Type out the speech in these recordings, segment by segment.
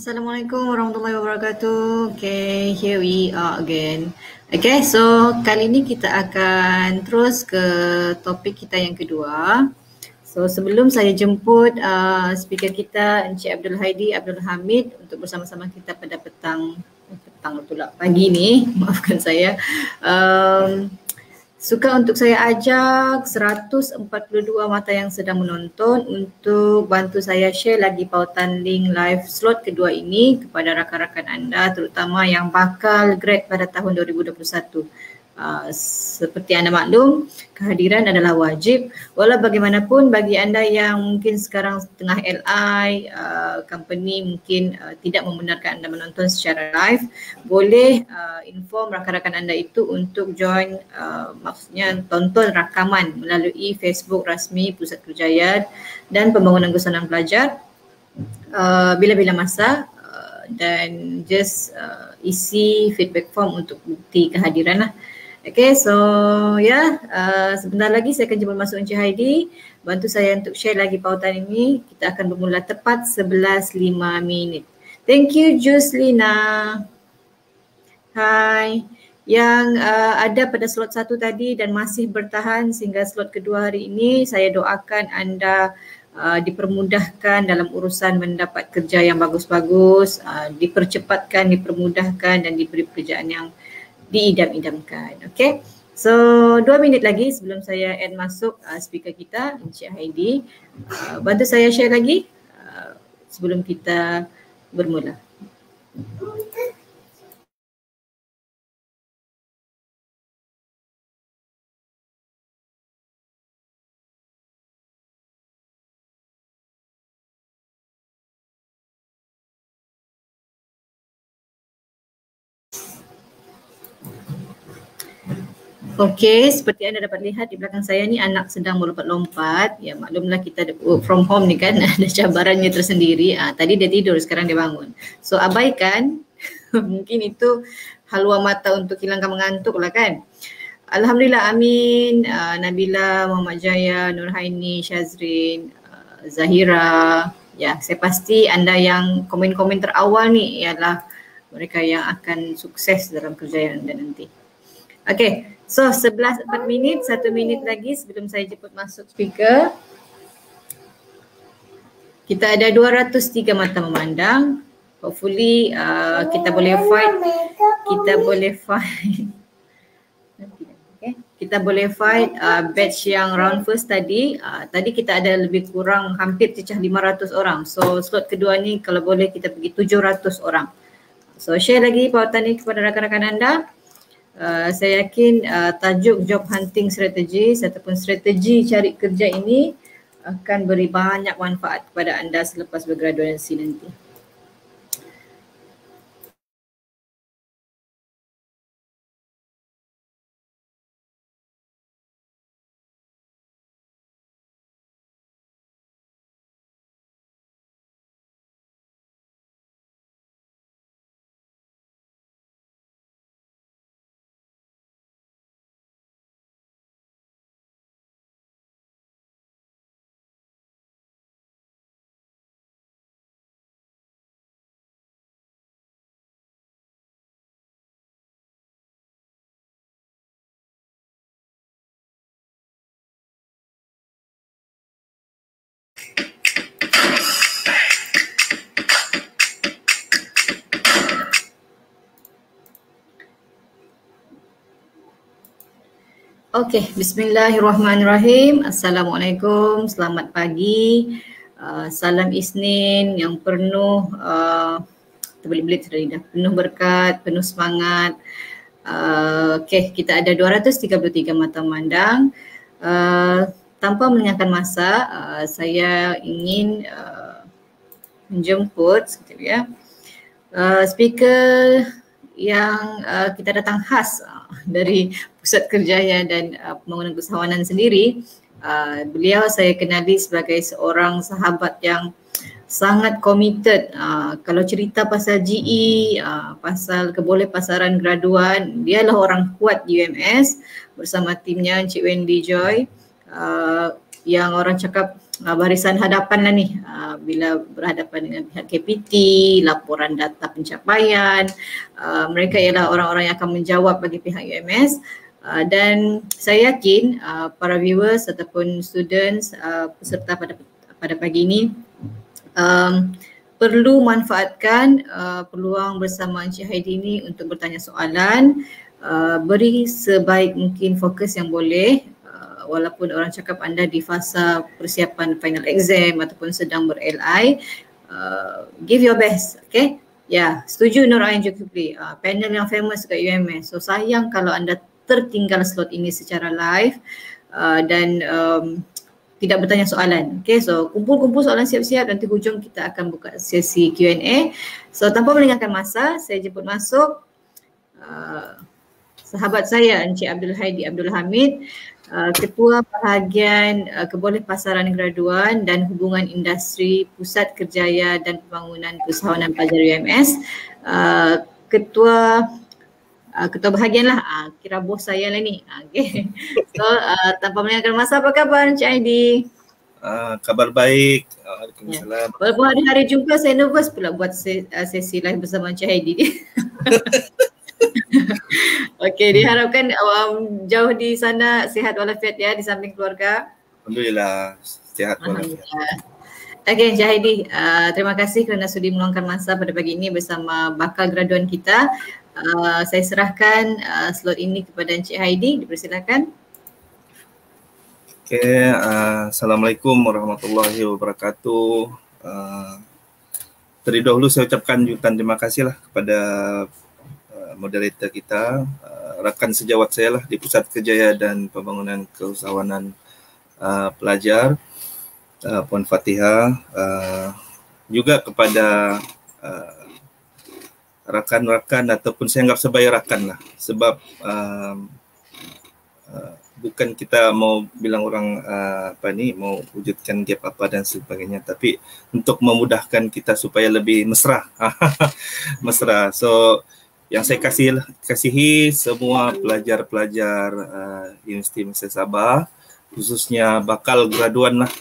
Assalamualaikum warahmatullahi wabarakatuh. Okay, here we are again. Okay, so kali ini kita akan terus ke topik kita yang kedua. So sebelum saya jemput speaker kita Encik Abdul Haidi Abdul Hamid untuk bersama-sama kita pada petang pula pagi ni, maafkan saya. Suka untuk saya ajak 142 mata yang sedang menonton untuk bantu saya share lagi pautan link live slot kedua ini kepada rakan-rakan anda, terutama yang bakal grad pada tahun 2021. Seperti anda maklum, kehadiran adalah wajib. Walau bagaimanapun bagi anda yang mungkin sekarang tengah LI, company mungkin tidak membenarkan anda menonton secara live, boleh inform rakan-rakan anda itu untuk join, maksudnya tonton rakaman melalui Facebook rasmi Pusat Kerjayaan dan Pembangunan Gusanan Pelajar bila-bila masa, dan just isi feedback form untuk bukti kehadiran lah. Okay, so sebentar lagi saya akan jemput masuk Encik Haidi. Bantu saya untuk share lagi pautan ini. Kita akan bermula tepat 11.05. Thank you Juslina. Hai. Yang ada pada slot 1 tadi dan masih bertahan sehingga slot kedua hari ini, saya doakan anda dipermudahkan dalam urusan mendapat kerja yang bagus-bagus, dipercepatkan, dipermudahkan dan diberi pekerjaan yang diidam-idamkan. Okay, so 2 minit lagi sebelum saya add masuk speaker kita Encik Haidi. Bantu saya share lagi sebelum kita bermula. Okey, seperti anda dapat lihat di belakang saya ni anak sedang melompat-lompat. Ya, maklumlah kita work from home ni kan ada cabarannya tersendiri. Tadi dia tidur, sekarang dia bangun. So abaikan, mungkin itu haluan mata untuk hilangkan mengantuk lah kan. Alhamdulillah, amin. Nabila, Muhammad Jaya, Nurhaini, Syazrin, Zahira. Ya, saya pasti anda yang komen-komen terawal ni ialah mereka yang akan sukses dalam kerjaya anda nanti. Okey, so 11.04, 1 minit lagi sebelum saya jemput masuk speaker. Kita ada 203 mata memandang. Hopefully kita boleh fight. Okay. Kita boleh fight batch yang round first tadi. Tadi kita ada lebih kurang hampir cecah 500 orang. So slot kedua ni kalau boleh kita pergi 700 orang. So share lagi pautan ni kepada rakan-rakan anda. Saya yakin tajuk job hunting strategy ataupun strategi cari kerja ini akan beri banyak manfaat kepada anda selepas bergraduasi nanti. Okey, bismillahirrahmanirrahim. Assalamualaikum, selamat pagi. Salam Isnin yang penuh terbelit-belit sudah lidah, penuh berkat, penuh semangat. Okey, kita ada 233 mata memandang. Tanpa melengahkan masa, saya ingin menjemput sekejap ya. Speaker yang kita datang khas dari Pusat Kerjaya dan Pembangunan Usahawanan sendiri. Beliau saya kenali sebagai seorang sahabat yang sangat committed. Kalau cerita pasal GE, pasal kebolehpasaran graduan, dialah orang kuat UMS bersama timnya Encik Wendy Joy, yang orang cakap barisan hadapan lah ni bila berhadapan dengan pihak KPT, laporan data pencapaian. Mereka ialah orang-orang yang akan menjawab bagi pihak UMS. Dan saya yakin para viewers ataupun students peserta pada pagi ini perlu manfaatkan peluang bersama Encik Heidi ini untuk bertanya soalan. Beri sebaik mungkin fokus yang boleh, walaupun orang cakap anda di fasa persiapan final exam ataupun sedang ber-LI, give your best, okay? Ya, setuju Nur Ain Zulkifli, panel yang famous kat UMS. So sayang kalau anda tertinggal slot ini secara live dan tidak bertanya soalan. Okay, so kumpul-kumpul soalan siap-siap, nanti hujung kita akan buka sesi Q&A. So tanpa melengahkan masa, saya jemput masuk sahabat saya Encik Abdul Haidi Abdul Hamid, Ketua Bahagian Kebolehpasaran Graduan dan Hubungan Industri Pusat Kerjaya dan Pembangunan Keusahawanan Pelajar UMS. Ketua bahagian lah, kira bos saya lah ni. Okay. So tanpa melengahkan masa, apa khabar Encik Haidi? Kabar baik. Waalaikumsalam. Walaupun hari-hari jumpa, saya nervous pula buat sesi live bersama Encik Haidi. Okey, diharapkan jauh di sana sihat walafiat ya, di samping keluarga. Alhamdulillah sihat walafiat. Okey, Encik Haidi, terima kasih kerana sudi meluangkan masa pada pagi ini bersama bakal graduan kita. Saya serahkan slot ini kepada Encik Haidi, dipersilakan. Okey, Assalamualaikum warahmatullahi wabarakatuh. Terlebih dahulu saya ucapkan jutaan terima kasih lah kepada moderator kita, rakan sejawat saya lah di Pusat Kerjaya dan Pembangunan Keusahawanan Pelajar, Puan Fatihah, juga kepada rakan-rakan ataupun saya anggap sebagai rakan lah, sebab bukan kita mau bilang orang mau wujudkan gap apa dan sebagainya, tapi untuk memudahkan kita supaya lebih mesra. Mesra. So yang saya kasihi semua pelajar-pelajar Universiti Mesir Sabah, khususnya bakal graduan lah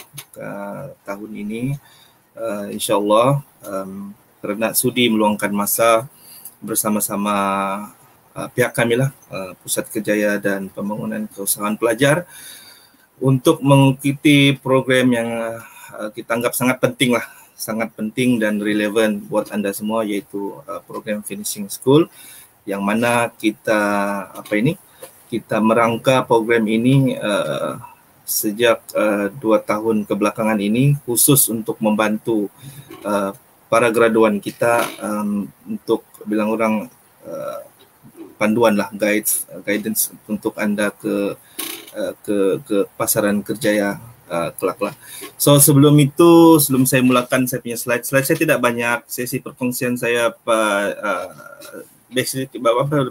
tahun ini, insyaAllah, kerana sudi meluangkan masa bersama-sama pihak kami lah, Pusat Kerjaya dan Pembangunan Keusahawanan Pelajar, untuk mengikuti program yang kita anggap sangat penting lah, sangat penting dan relevan buat anda semua, iaitu program Finishing School, yang mana kita kita merangka program ini sejak 2 tahun kebelakangan ini, khusus untuk membantu para graduan kita untuk bilang orang panduan lah, guidance untuk anda ke pasaran kerjaya kelak lah. So sebelum saya mulakan saya punya slide saya tidak banyak. Sesi perkongsian saya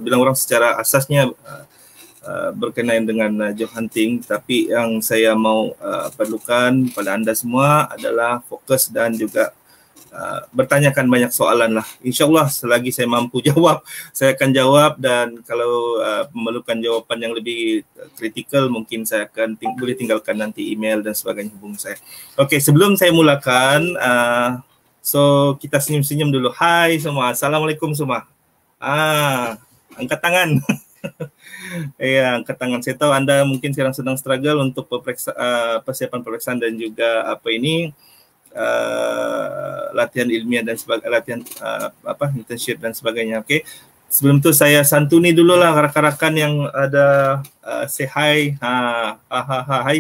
bilang orang secara asasnya berkenaan dengan job hunting, tapi yang saya mau perlukan pada anda semua adalah fokus dan juga bertanyakan banyak soalan lah. InsyaAllah selagi saya mampu jawab, saya akan jawab, dan kalau memerlukan jawapan yang lebih kritikal, mungkin saya akan boleh tinggalkan nanti email dan sebagainya, hubungi saya. Okey, sebelum saya mulakan, so kita senyum-senyum dulu. Hai semua, Assalamualaikum semua. Angkat tangan. Ya, angkat tangan. Saya tahu anda mungkin sekarang sedang struggle untuk persiapan peperiksaan dan juga latihan ilmiah dan sebagainya, latihan internship dan sebagainya. Okey. Sebelum tu saya santuni dululah rakan-rakan yang ada say hi. Hai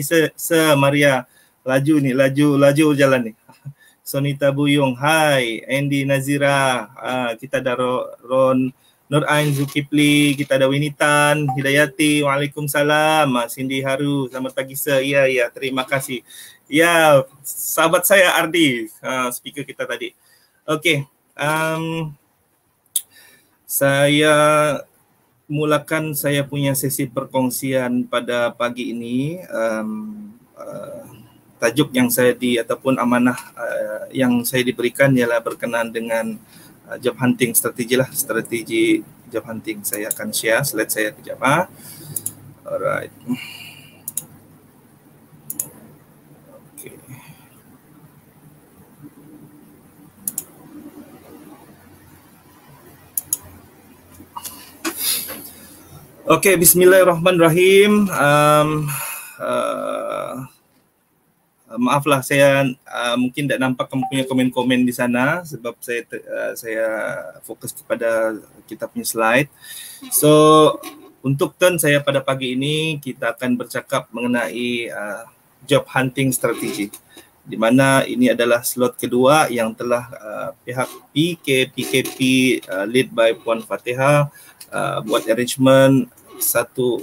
Maria. Laju jalan ni. Sonita Buyung, hai. Andy Nazira, kita ada Ron Nur Ain Zulkifli, kita ada Winitan Hidayati, waalaikumsalam. Cindy Haru, selamat pagi sir. Ya, terima kasih. Ya, sahabat saya Ardi, speaker kita tadi. Okey, saya mulakan saya punya sesi perkongsian pada pagi ini. Tajuk yang ataupun amanah yang saya diberikan ialah berkenaan dengan job hunting strategi job hunting. Saya akan share slide saya kejap. Alright. Okey, bismillahirrahmanirrahim. Maaflah saya mungkin tak nampak kamu punya komen-komen di sana sebab saya fokus kepada kita punya slide. So untuk turn saya pada pagi ini kita akan bercakap mengenai job hunting strategi, di mana ini adalah slot kedua yang telah pihak PKP lead by Puan Fatihah buat arrangement satu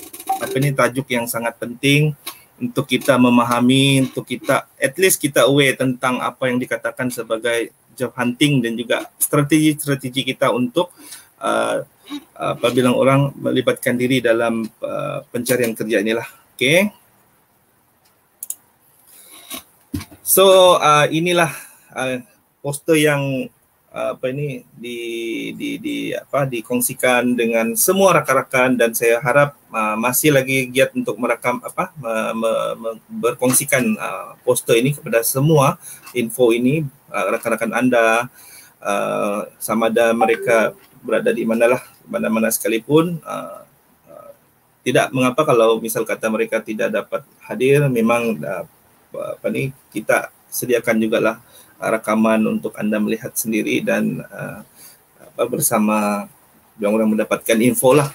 tajuk yang sangat penting untuk kita memahami, untuk kita at least kita aware tentang apa yang dikatakan sebagai job hunting dan juga strategi kita untuk bilang orang melibatkan diri dalam pencarian kerja inilah. Okay. So inilah poster yang dikongsikan dengan semua rakan-rakan dan saya harap masih lagi giat untuk merakam berkongsikan poster ini kepada semua info ini rakan-rakan anda, sama ada mereka berada di mana-mana sekalipun. Tidak mengapa kalau misal kata mereka tidak dapat hadir, memang kita sediakan jugalah rakaman untuk anda melihat sendiri dan bersama orang mendapatkan info lah.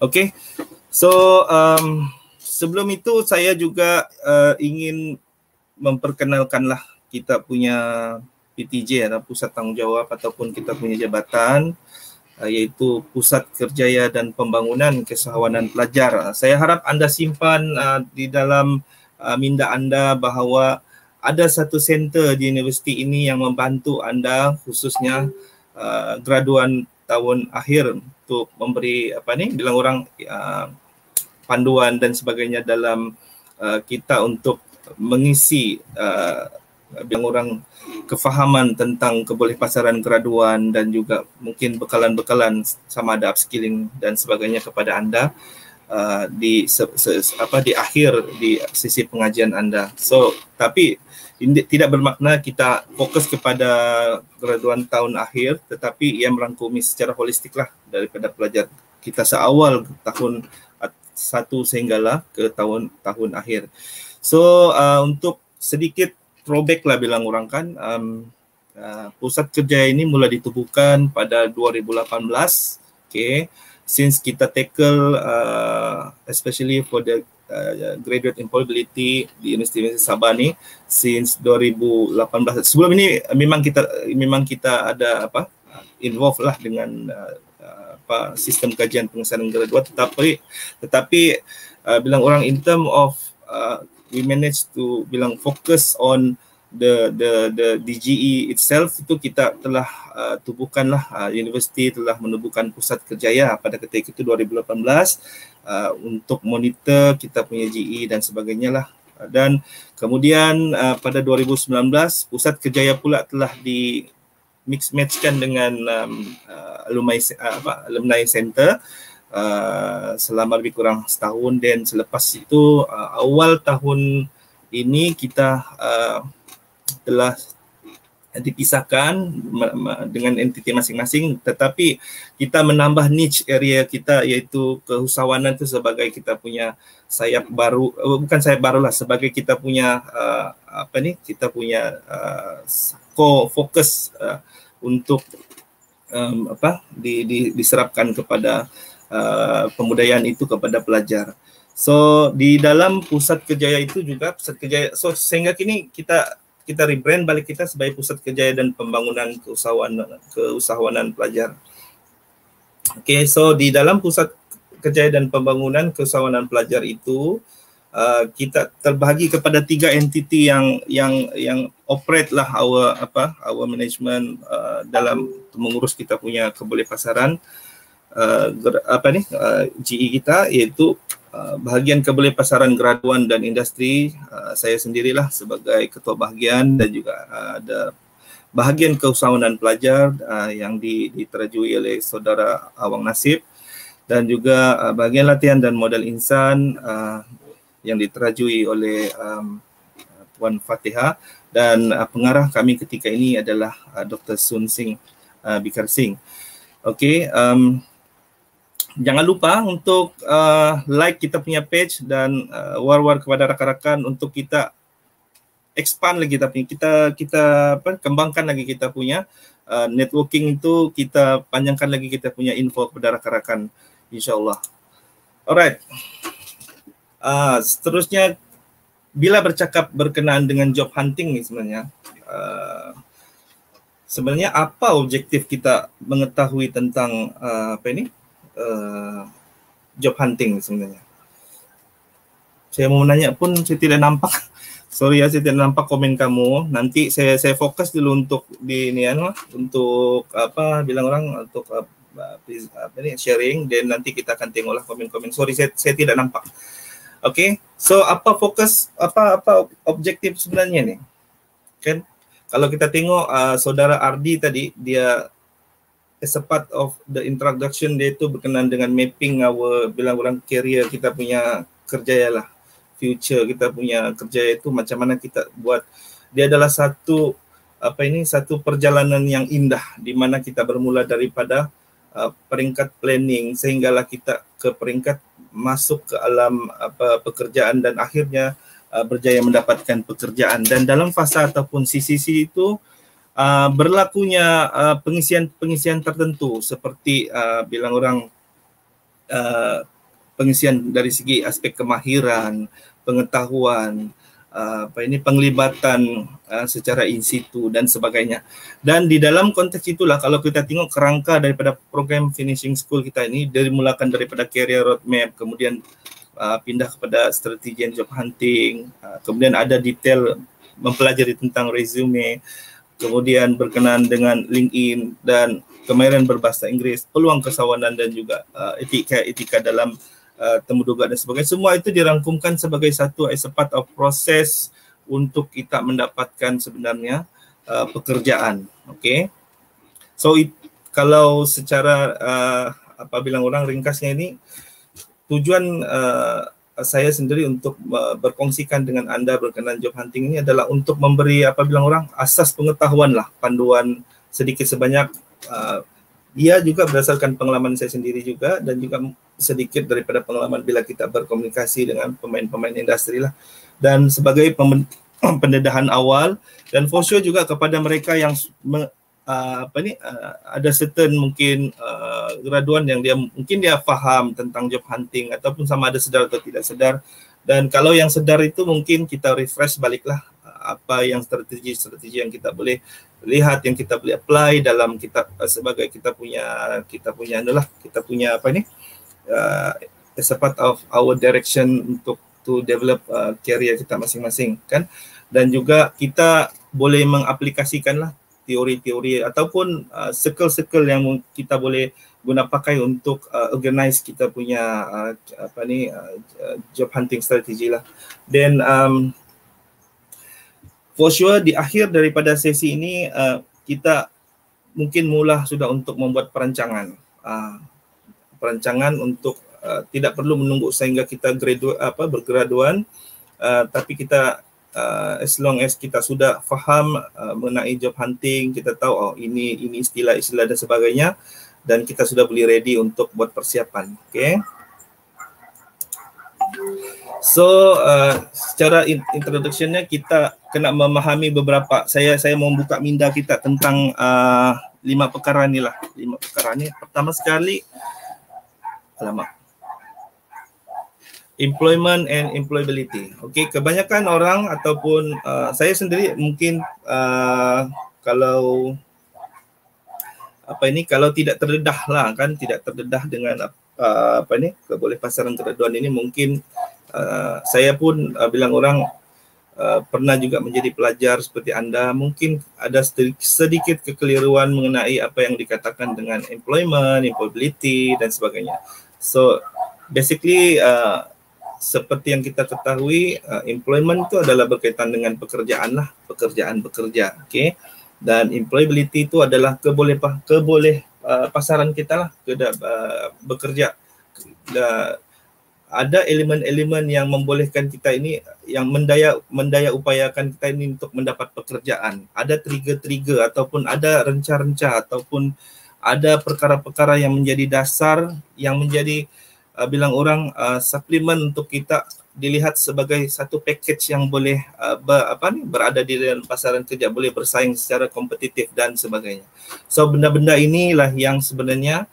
Okay, so sebelum itu saya juga ingin memperkenalkanlah kita punya PTJ atau Pusat Tanggungjawab ataupun kita punya jabatan, iaitu Pusat Kerjaya dan Pembangunan Keusahawanan Pelajar. Saya harap anda simpan di dalam minda anda bahawa ada satu center di universiti ini yang membantu anda khususnya graduan tahun akhir untuk memberi bilang orang panduan dan sebagainya dalam kita untuk mengisi bilang orang kefahaman tentang kebolehpasaran graduan dan juga mungkin bekalan-bekalan sama ada upskilling dan sebagainya kepada anda di akhir di sesi pengajian anda. So tapi tidak bermakna kita fokus kepada graduan tahun akhir, tetapi ia merangkumi secara holistik lah daripada pelajar kita seawal tahun 1 sehinggalah ke tahun akhir. So untuk sedikit throwback lah bilang orang kan, Pusat Kerjaya ini mula ditubuhkan pada 2018. Okay, since kita tackle especially for the graduate employability di Universiti Sabah ni since 2018. Sebelum ini memang kita ada involve lah dengan sistem kajian pengesahan graduat, tetapi bilang orang in term of we managed to bilang focus on the DGE itself, itu kita telah tubuhkanlah universiti telah menubuhkan Pusat Kerjaya pada ketika itu 2018 untuk monitor kita punya GE dan sebagainya lah. Dan kemudian pada 2019 Pusat Kerjaya pula telah di mix matchkan dengan alumni center selama lebih kurang setahun, dan selepas itu awal tahun ini kita telah dipisahkan dengan entiti masing-masing, tetapi kita menambah niche area kita, iaitu keusahawanan itu sebagai kita punya sayap baru, bukan sayap baru lah, sebagai kita punya kita punya core fokus untuk diserapkan kepada pembudayaan itu kepada pelajar. So di dalam Pusat Kerjaya itu juga Pusat Kerjaya, so sehingga kini kita rebrand balik kita sebagai Pusat Kerjaya dan Pembangunan Keusahawanan Pelajar. Okay, so di dalam Pusat Kerjaya dan Pembangunan Keusahawanan Pelajar itu kita terbahagi kepada 3 entiti yang operate lah our management dalam mengurus kita punya kebolehpasaran GE kita, iaitu bahagian kebolehpasaran graduan dan industri. Saya sendirilah sebagai ketua bahagian, dan juga ada bahagian keusahawanan pelajar yang diterajui oleh saudara Awang Nasib, dan juga bahagian latihan dan modal insan yang diterajui oleh Puan Fatihah, dan pengarah kami ketika ini adalah Dr. Sun Singh Bikar Singh. Okey, Jangan lupa untuk like kita punya page dan war-war kepada rakan-rakan untuk kita expand lagi, tapi kita kembangkan lagi kita punya networking itu, kita panjangkan lagi kita punya info kepada rakan-rakan, insyaallah. Alright. Seterusnya, bila bercakap berkenaan dengan job hunting ni sebenarnya apa objektif kita mengetahui tentang job hunting sebenarnya? Saya mau menanya pun saya tidak nampak. Sorry ya, saya tidak nampak komen kamu. Nanti saya fokus dulu untuk untuk bilang orang untuk sharing, dan nanti kita akan tengoklah komen-komen. Sorry, saya tidak nampak. Okay, so apa fokus, apa objektif sebenarnya nih? Kan kalau kita tengok saudara Ardi tadi, dia as a part of the introduction dia itu berkenaan dengan mapping bilang orang career kita punya kerja lah, future kita punya kerja itu macam mana kita buat. Dia adalah satu perjalanan yang indah di mana kita bermula daripada peringkat planning sehinggalah kita ke peringkat masuk ke alam pekerjaan dan akhirnya berjaya mendapatkan pekerjaan. Dan dalam fasa ataupun sisi itu berlakunya pengisian tertentu seperti bilang orang pengisian dari segi aspek kemahiran, pengetahuan, penglibatan secara in situ dan sebagainya. Dan di dalam konteks itulah kalau kita tengok kerangka daripada program finishing school kita ini, dimulakan daripada career roadmap, kemudian pindah kepada strategi and job hunting, kemudian ada detail mempelajari tentang resume, kemudian berkenaan dengan LinkedIn dan kemahiran berbahasa Inggris, peluang kesawanan dan juga etika dalam temu duga dan sebagainya. Semua itu dirangkumkan sebagai satu as a part of proses untuk kita mendapatkan sebenarnya pekerjaan. Okay. So kalau secara bilang orang ringkasnya ini, tujuan saya sendiri untuk berkongsikan dengan anda berkenaan job hunting ini adalah untuk memberi bilang orang asas pengetahuan lah, panduan sedikit sebanyak. Dia juga berdasarkan pengalaman saya sendiri juga dan juga sedikit daripada pengalaman bila kita berkomunikasi dengan pemain-pemain industri lah, dan sebagai pendedahan awal, dan for sure juga kepada mereka yang ada certain mungkin graduan yang dia faham tentang job hunting ataupun sama ada sedar atau tidak sedar. Dan kalau yang sedar itu mungkin kita refresh baliklah apa yang strategi yang kita boleh lihat, yang kita boleh apply dalam kita sebagai kita punya as a part of our direction untuk to develop career kita masing-masing kan. Dan juga kita boleh mengaplikasikanlah teori-teori ataupun circle-circle yang kita boleh guna pakai untuk organize kita punya job hunting strategi lah. Dan for sure di akhir daripada sesi ini kita mungkin mula sudah untuk membuat perancangan untuk tidak perlu menunggu sehingga kita bergraduan, tapi kita as long as kita sudah faham mengenai job hunting, kita tahu ini istilah-istilah dan sebagainya, dan kita sudah boleh ready untuk buat persiapan. Okay. So secara introduction-nya kita kena memahami beberapa, saya mau buka minda kita tentang 5 perkara ni lah. 5 perkara ni. Pertama sekali, employment and employability. Okay, kebanyakan orang ataupun saya sendiri mungkin kalau tidak terdedah lah kan, tidak terdedah dengan kebolehpasaran graduan ini, mungkin saya pun bilang orang pernah juga menjadi pelajar seperti anda, mungkin ada sedikit kekeliruan mengenai apa yang dikatakan dengan employment, employability dan sebagainya. So basically seperti yang kita ketahui, employment itu adalah berkaitan dengan pekerjaan lah, bekerja, okay? Dan employability itu adalah pasaran kita lah, bekerja. Ada elemen-elemen yang membolehkan kita ini, yang mendaya upayakan kita ini untuk mendapat pekerjaan. Ada trigger-trigger ataupun ada renca-renca ataupun ada perkara-perkara yang menjadi dasar, yang menjadi bilang orang suplemen untuk kita dilihat sebagai satu package yang boleh berada di dalam pasaran kerja, boleh bersaing secara kompetitif dan sebagainya. So benda-benda inilah yang sebenarnya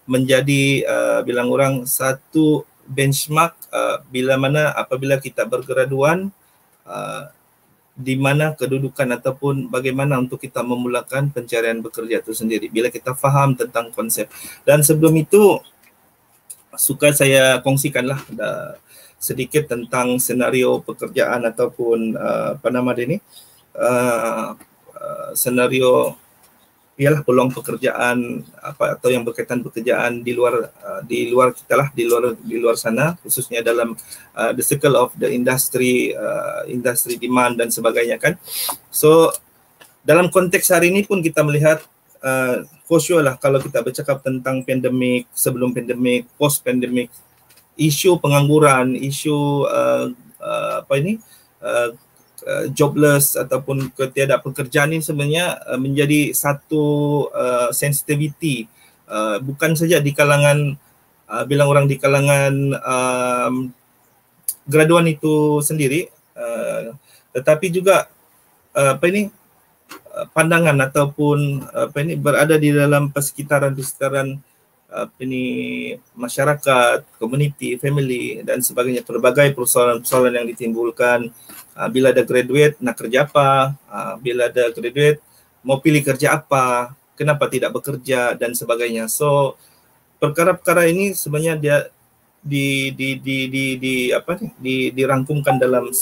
menjadi bilang orang satu benchmark apabila kita bergraduan, di mana kedudukan ataupun bagaimana untuk kita memulakan pencarian bekerja itu sendiri bila kita faham tentang konsep. Dan sebelum itu suka saya kongsikanlah sedikit tentang senario pekerjaan ataupun senario ialah peluang pekerjaan atau yang berkaitan pekerjaan di luar kita lah, di luar sana, khususnya dalam the circle of the industry demand dan sebagainya kan. So dalam konteks hari ini pun kita melihat for sure lah, kalau kita bercakap tentang pandemik, sebelum pandemik, post pandemik, isu pengangguran, isu jobless ataupun ketidakpekerjaan ini sebenarnya menjadi satu sensitivity, bukan saja di kalangan bilang orang di kalangan graduan itu sendiri, tetapi juga pandangan ataupun berada di dalam persekitaran masyarakat, community, family dan sebagainya, pelbagai persoalan-persoalan yang ditimbulkan bila ada graduate nak kerja apa, bila ada graduate mau pilih kerja apa, kenapa tidak bekerja dan sebagainya. So perkara-perkara ini sebenarnya dia dirangkumkan dalam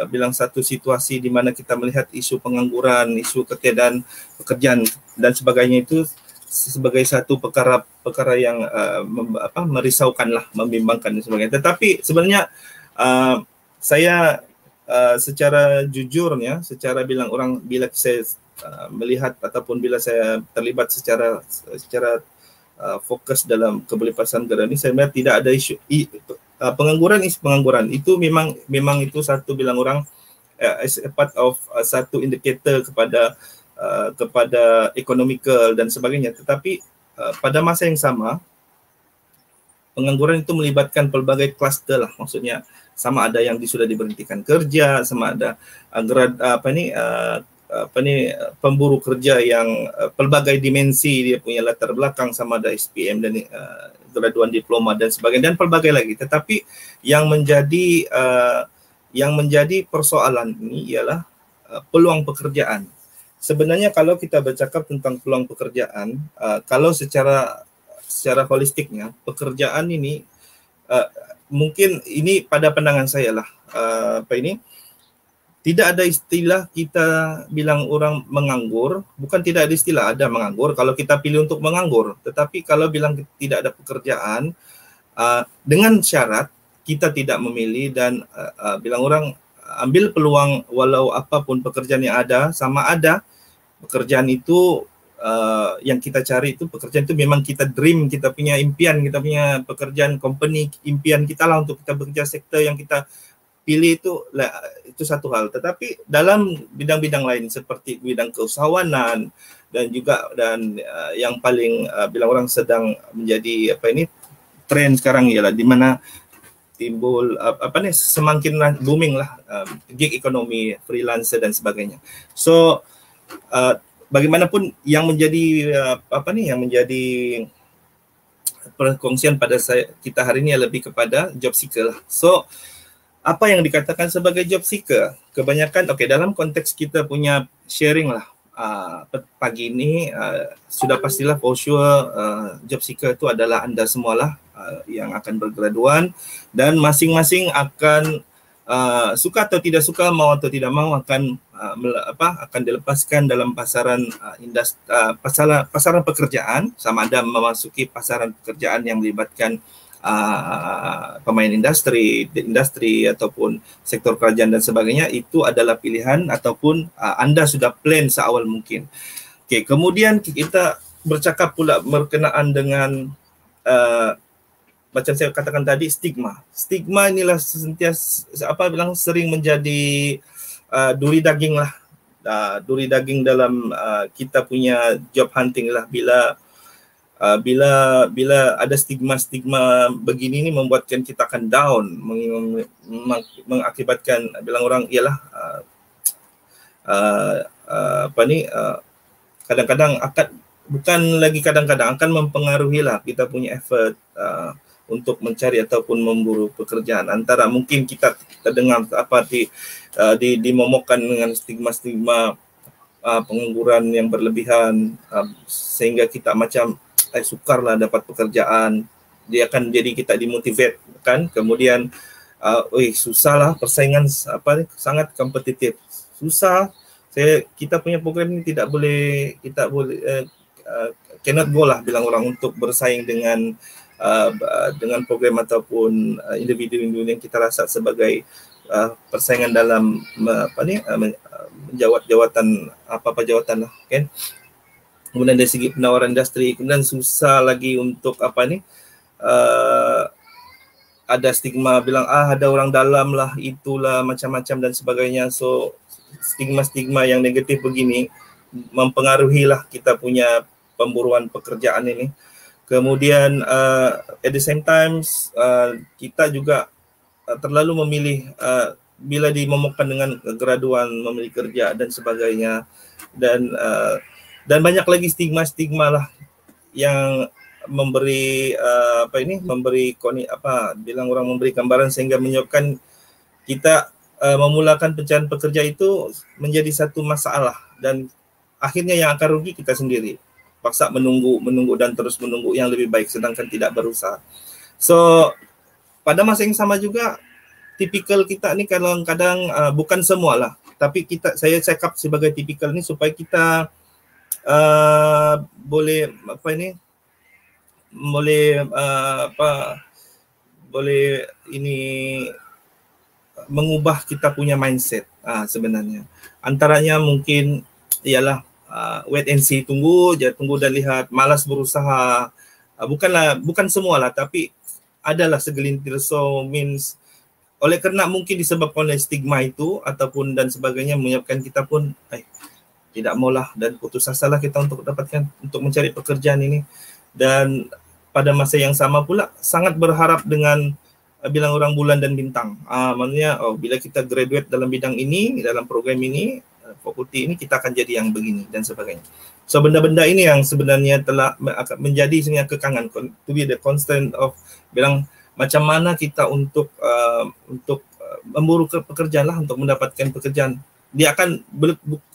bilang satu situasi di mana kita melihat isu pengangguran, isu ketiadaan pekerjaan dan sebagainya itu sebagai satu perkara yang merisaukan lah, membimbangkan dan sebagainya. Tetapi sebenarnya saya secara jujurnya, secara bilang orang, bila saya melihat ataupun bila saya terlibat secara fokus dalam kebelipasan negara ini, saya melihat tidak ada isu pengangguran itu memang itu satu bilang orang as a part of satu indikator kepada economical dan sebagainya. Tetapi pada masa yang sama, pengangguran itu melibatkan pelbagai kluster lah, maksudnya sama ada yang sudah diberhentikan kerja, sama ada pemburu kerja yang pelbagai dimensi dia punya latar belakang, sama ada SPM dan graduan diploma dan sebagainya, dan pelbagai lagi. Tetapi yang menjadi persoalan ini ialah peluang pekerjaan. Sebenarnya kalau kita bercakap tentang peluang pekerjaan, kalau secara holistiknya, pekerjaan ini mungkin ini pada pandangan saya lah, tidak ada istilah kita bilang orang menganggur, bukan tidak ada istilah, ada menganggur kalau kita pilih untuk menganggur. Tetapi kalau bilang tidak ada pekerjaan, dengan syarat kita tidak memilih dan bilang orang ambil peluang walau apapun pekerjaan yang ada, sama ada pekerjaan itu yang kita cari itu pekerjaan itu memang kita dream, kita punya impian, kita punya pekerjaan company impian kita lah untuk kita bekerja sektor yang kita pilih itu satu hal. Tetapi dalam bidang-bidang lain seperti bidang keusahawanan dan yang paling bilang orang sedang menjadi tren sekarang ialah di mana timbul semakin booming lah gig ekonomi, freelancer dan sebagainya. So bagaimanapun yang menjadi perkongsian pada kita hari ini lebih kepada job seeker lah. So apa yang dikatakan sebagai job seeker kebanyakan dalam konteks kita punya sharing lah pagi ini, sudah pastilah for sure job seeker itu adalah anda semualah yang akan bergraduan, dan masing-masing akan suka atau tidak suka, mau atau tidak mau akan dilepaskan dalam pasaran pekerjaan, sama ada memasuki pasaran pekerjaan yang melibatkan pemain industri ataupun sektor kerajaan dan sebagainya. Itu adalah pilihan ataupun anda sudah plan seawal mungkin. Okey, kemudian kita bercakap pula berkenaan dengan macam saya katakan tadi, stigma inilah sentiasa sering menjadi duri daging lah duri daging dalam kita punya job hunting lah. Bila ada stigma begini ni membuatkan kita akan down, mengakibatkan bilang orang ialah kadang-kadang akan mempengaruhi lah kita punya effort untuk mencari ataupun memburu pekerjaan. Antara mungkin kita terdengar dimomokkan dengan stigma pengangguran yang berlebihan, sehingga kita macam sukarlah dapat pekerjaan. Dia akan jadi kita dimotivate kan, kemudian susahlah, persaingan sangat kompetitif, susah. Kita punya program ini cannot go lah bilang orang untuk bersaing dengan program ataupun individu yang kita rasa sebagai persaingan dalam jawatan lah kan. Kemudian dari segi penawaran industri, kemudian susah lagi untuk ada stigma bilang ada orang dalam lah, itulah macam-macam dan sebagainya. So stigma yang negatif begini mempengaruhi lah kita punya pemburuan pekerjaan ini. Kemudian at the same time kita juga terlalu memilih bila dimomokkan dengan graduan memilih kerja dan sebagainya, dan banyak lagi stigma lah yang memberi memberi gambaran sehingga menyebabkan kita memulakan pencarian pekerja itu menjadi satu masalah, dan akhirnya yang akan rugi kita sendiri. Paksa menunggu dan terus menunggu yang lebih baik sedangkan tidak berusaha. So pada masa yang sama juga tipikal kita ni kadang-kadang bukan semua lah, tapi saya cakap sebagai tipikal ni supaya kita boleh mengubah kita punya mindset sebenarnya. Antaranya mungkin ialah wait and see, tunggu dan lihat, malas berusaha. Bukan semualah, tapi adalah segelintir. So means oleh kerana mungkin disebabkan oleh stigma itu ataupun dan sebagainya, menyebabkan kita pun tidak maulah dan putus asalah kita untuk mencari pekerjaan ini. Dan pada masa yang sama pula sangat berharap dengan bilang orang bulan dan bintang. Maksudnya bila kita graduate dalam bidang ini, dalam program ini, fakulti ini, kita akan jadi yang begini dan sebagainya. So benda-benda ini yang sebenarnya telah menjadi sebenarnya kekangan, to be the constant of bilang macam mana kita untuk memburu pekerjaan lah, untuk mendapatkan pekerjaan. Dia akan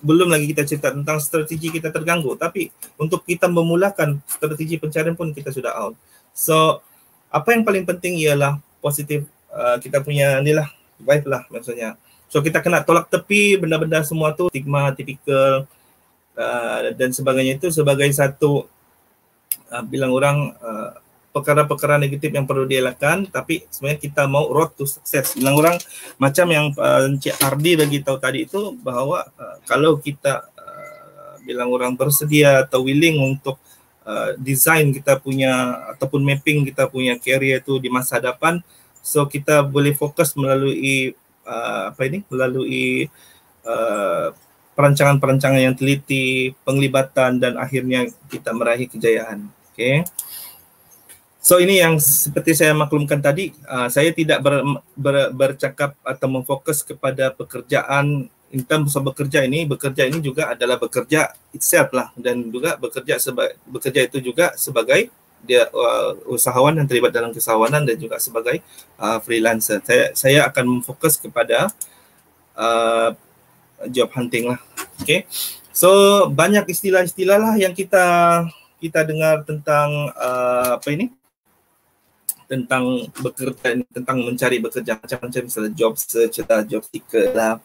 belum lagi kita cerita tentang strategi kita terganggu, tapi untuk kita memulakan strategi pencarian pun kita sudah out. So apa yang paling penting ialah positif kita punya inilah vibe lah maksudnya. So kita kena tolak tepi benda-benda semua tu, stigma, tipikal dan sebagainya itu sebagai satu bilang orang perkara-perkara negatif yang perlu dielakkan, tapi sebenarnya kita mau road to success. Bilang orang macam yang Encik Ardi bagi tahu tadi itu, bahawa kalau kita bilang orang bersedia atau willing untuk design kita punya ataupun mapping kita punya career itu di masa hadapan, so kita boleh fokus melalui perancangan-perancangan yang teliti, penglibatan, dan akhirnya kita meraih kejayaan. Okay. So ini yang seperti saya maklumkan tadi, saya tidak bercakap atau memfokus kepada pekerjaan. In terms of bekerja ini juga adalah bekerja itself lah, dan juga bekerja itu juga sebagai dia usahawan yang terlibat dalam keusahawanan dan juga sebagai freelancer. Saya akan memfokus kepada job hunting lah. Okay. So banyak istilah-istilah lah yang kita dengar tentang tentang bekerja, tentang mencari bekerja, macam-macam, misalnya job search lah, job seeker lah,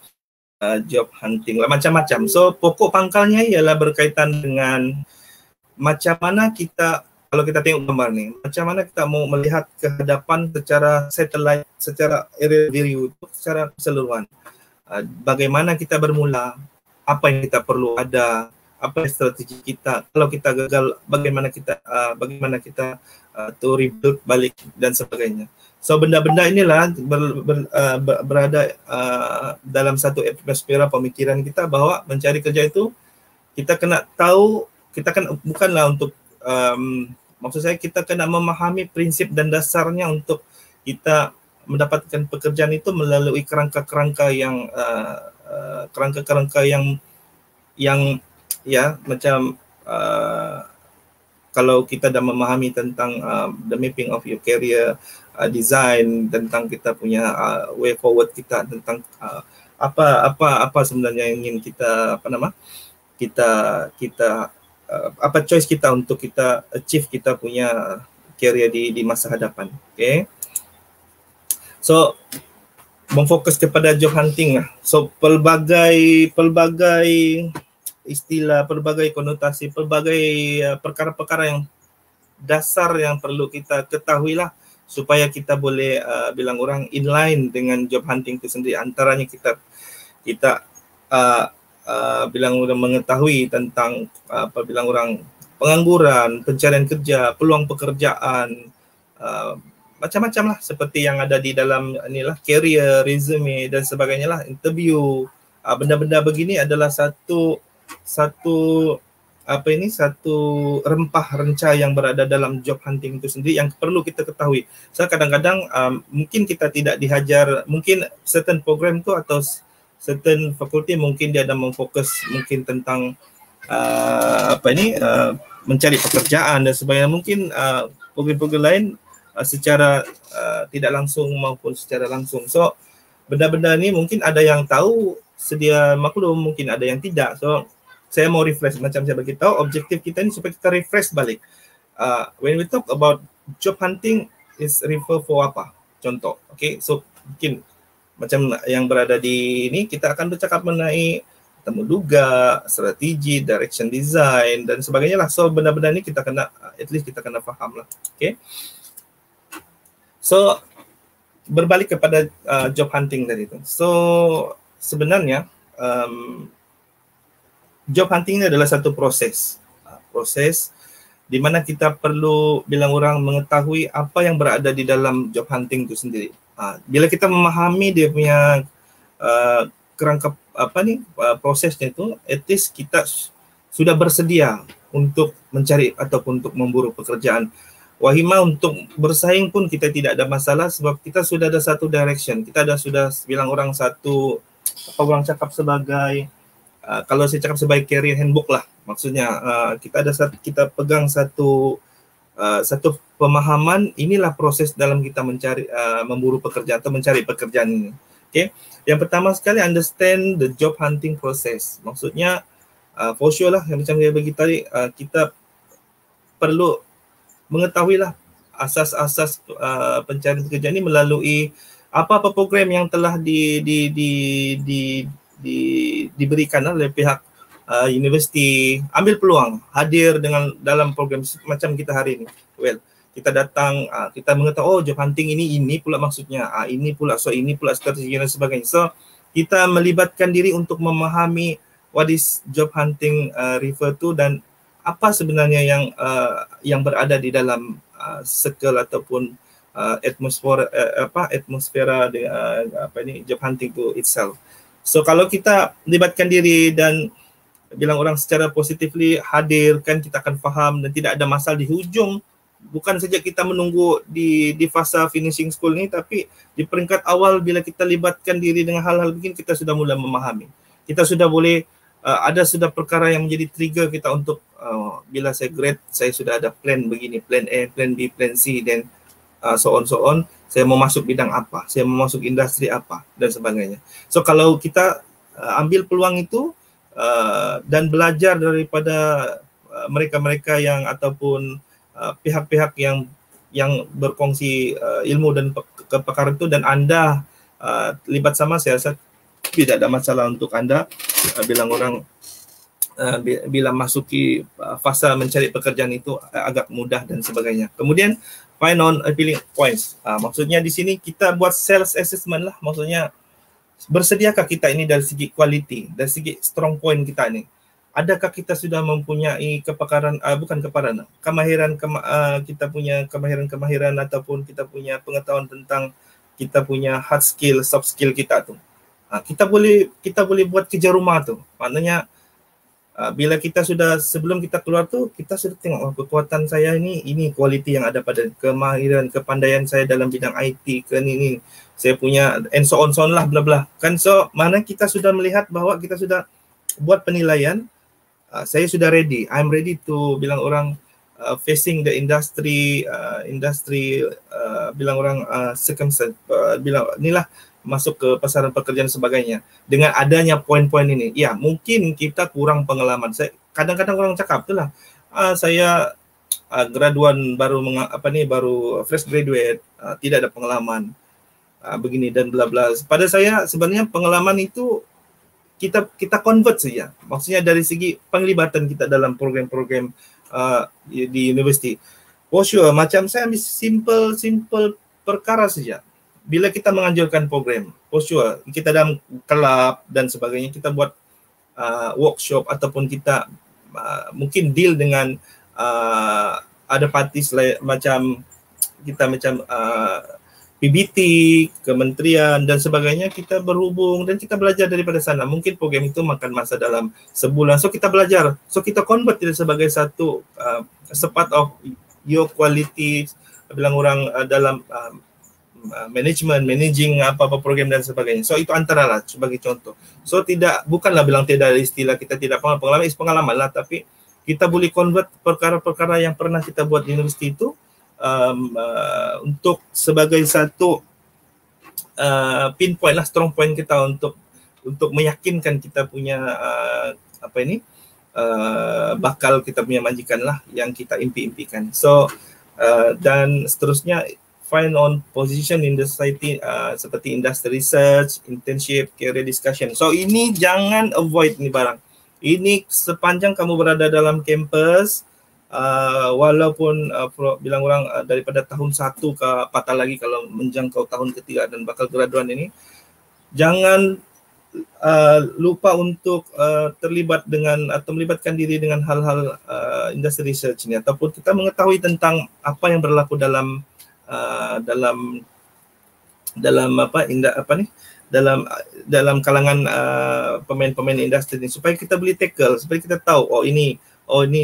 job hunting lah, macam-macam. So pokok pangkalnya ialah berkaitan dengan macam mana kita, kalau kita tengok gambar ni, macam mana kita mau melihat kehadapan secara satellite, secara aerial view, secara keseluruhan. Bagaimana kita bermula, apa yang kita perlu ada, apa strategi kita, kalau kita gagal bagaimana kita to rebuild balik dan sebagainya. So benda-benda inilah berada dalam satu atmosfera pemikiran kita bahwa mencari kerja itu kita kena tahu, kita kan bukanlah untuk maksud saya kita kena memahami prinsip dan dasarnya untuk kita mendapatkan pekerjaan itu melalui kerangka-kerangka yang ya macam kalau kita dah memahami tentang the mapping of your career, design, tentang kita punya way forward kita, tentang apa sebenarnya yang ingin kita apa choice kita untuk kita achieve kita punya career di masa hadapan. Okay, so memfokus kepada job hunting lah. So pelbagai istilah, pelbagai konotasi, pelbagai perkara-perkara yang dasar yang perlu kita ketahui lah supaya kita boleh bilang orang inline dengan job hunting itu sendiri. Antaranya kita bilang orang mengetahui tentang bilang orang pengangguran, pencarian kerja, peluang pekerjaan, macam-macam lah seperti yang ada di dalam inilah career, resume dan sebagainya lah, interview. Benda-benda begini adalah satu rempah renca yang berada dalam job hunting itu sendiri yang perlu kita ketahui. So kadang-kadang mungkin kita tidak dihajar, mungkin certain program tu atau certain fakulti mungkin dia ada memfokus mungkin tentang mencari pekerjaan dan sebagainya. Mungkin program-program lain secara tidak langsung maupun secara langsung. So benda-benda ni mungkin ada yang tahu sedia maklum, mungkin ada yang tidak. So saya mau refresh, macam saya bagi tahu objektif kita ni supaya kita refresh balik. When we talk about job hunting is refer for apa? Contoh, okay, so mungkin macam yang berada di ini kita akan bercakap mengenai temu duga, strategi, direction design dan sebagainya lah. So benda-benda ni kita kena, at least kita kena faham lah. Okay. So berbalik kepada job hunting tadi tu. So sebenarnya job hunting ini adalah satu proses di mana kita perlu bilang orang mengetahui apa yang berada di dalam job hunting itu sendiri. Bila kita memahami dia punya kerangka prosesnya itu, at least kita sudah bersedia untuk mencari ataupun untuk memburu pekerjaan. Wahima untuk bersaing pun kita tidak ada masalah sebab kita sudah ada satu direction. Kita sudah bilang orang satu, apa orang cakap sebagai kalau saya cakap sebagai career handbook lah, maksudnya kita pegang satu pemahaman, inilah proses dalam kita mencari memburu pekerjaan atau mencari pekerjaan ini. Okay. Yang pertama sekali, understand the job hunting process. Maksudnya for sure lah, yang macam saya bagi tadi, kita perlu mengetahui lah asas-asas pencarian pekerjaan ini melalui apa-apa program yang telah diberikan oleh pihak universiti. Ambil peluang, hadir dalam program macam kita hari ini. Well, kita datang, kita mengetahui job hunting ini pula maksudnya, ini pula strategi dan sebagainya. So kita melibatkan diri untuk memahami what is job hunting refer to dan apa sebenarnya yang berada di dalam circle ataupun atmosfera job hunting itu itself. So kalau kita libatkan diri dan bilang orang secara positifly hadir, kan kita akan faham dan tidak ada masalah di hujung. Bukan saja kita menunggu di fasa finishing school ni, tapi di peringkat awal bila kita libatkan diri dengan hal-hal begini, kita sudah mulai memahami. Kita sudah boleh sudah perkara yang menjadi trigger kita untuk bila saya grade, saya sudah ada plan begini, plan A, plan B, plan C dan so on. Saya mau masuk bidang apa, saya mau masuk industri apa dan sebagainya. So kalau kita ambil peluang itu dan belajar daripada mereka-mereka yang ataupun pihak-pihak yang berkongsi ilmu dan kepakaran itu, dan anda libat sama, saya rasa tidak ada masalah untuk anda bilang orang bila masuki fasa mencari pekerjaan itu agak mudah dan sebagainya. Kemudian find on appealing points. Maksudnya di sini kita buat sales assessment lah. Maksudnya bersediakah kita ini dari segi quality, dari segi strong point kita ini. adakah kita sudah mempunyai kepakaran, bukan kepakaran, kemahiran, kita punya kemahiran ataupun kita punya pengetahuan tentang kita punya hard skill, soft skill kita tu. Kita boleh buat kerja rumah tu. Maknanya bila kita sudah, sebelum kita keluar tu, kita sudah tengok kekuatan saya ini kualiti yang ada pada kemahiran, kepandaian saya dalam bidang IT ke ni saya punya and so on lah bla bla kan. So mana kita sudah melihat bahawa kita sudah buat penilaian, saya sudah ready, I'm ready to bilang orang facing the industry, bilang orang circumstance, bilang inilah masuk ke pasaran pekerjaan sebagainya dengan adanya poin-poin ini. Ya, mungkin kita kurang pengalaman. Saya kadang-kadang orang cakap itulah, saya graduan baru baru fresh graduate, tidak ada pengalaman, begini dan bla bla. Pada saya sebenarnya pengalaman itu kita convert saja. Maksudnya dari segi penglibatan kita dalam program-program di universiti. For sure, macam saya ambil simple perkara saja. Bila kita menganjurkan program, for sure, kita dalam kelab dan sebagainya, kita buat workshop ataupun kita mungkin deal dengan ada partis macam kita PBT, kementerian dan sebagainya, kita berhubung dan kita belajar daripada sana. Mungkin program itu makan masa dalam sebulan. So kita belajar. So kita convert itu sebagai satu part of your quality, bilang orang dalam managing apa-apa program dan sebagainya. So itu antara lah sebagai contoh. So bukanlah bilang tidak ada istilah kita tidak pengalaman, pengalaman lah, tapi kita boleh convert perkara-perkara yang pernah kita buat di universiti itu untuk sebagai satu pinpoint lah, strong point kita untuk meyakinkan kita punya bakal kita punya majikan lah yang kita impikan. So dan seterusnya find on position in the society, seperti industry research, internship, career discussion. So ini jangan avoid ni barang. Ini sepanjang kamu berada dalam kampus, walaupun bilang orang daripada tahun 1 ke apatah lagi kalau menjangkau tahun ketiga dan bakal graduan ini, jangan lupa untuk terlibat dengan atau melibatkan diri dengan hal-hal industry research ini, ataupun kita mengetahui tentang apa yang berlaku dalam dalam kalangan pemain-pemain industri ini, supaya kita boleh tackle, supaya kita tahu ini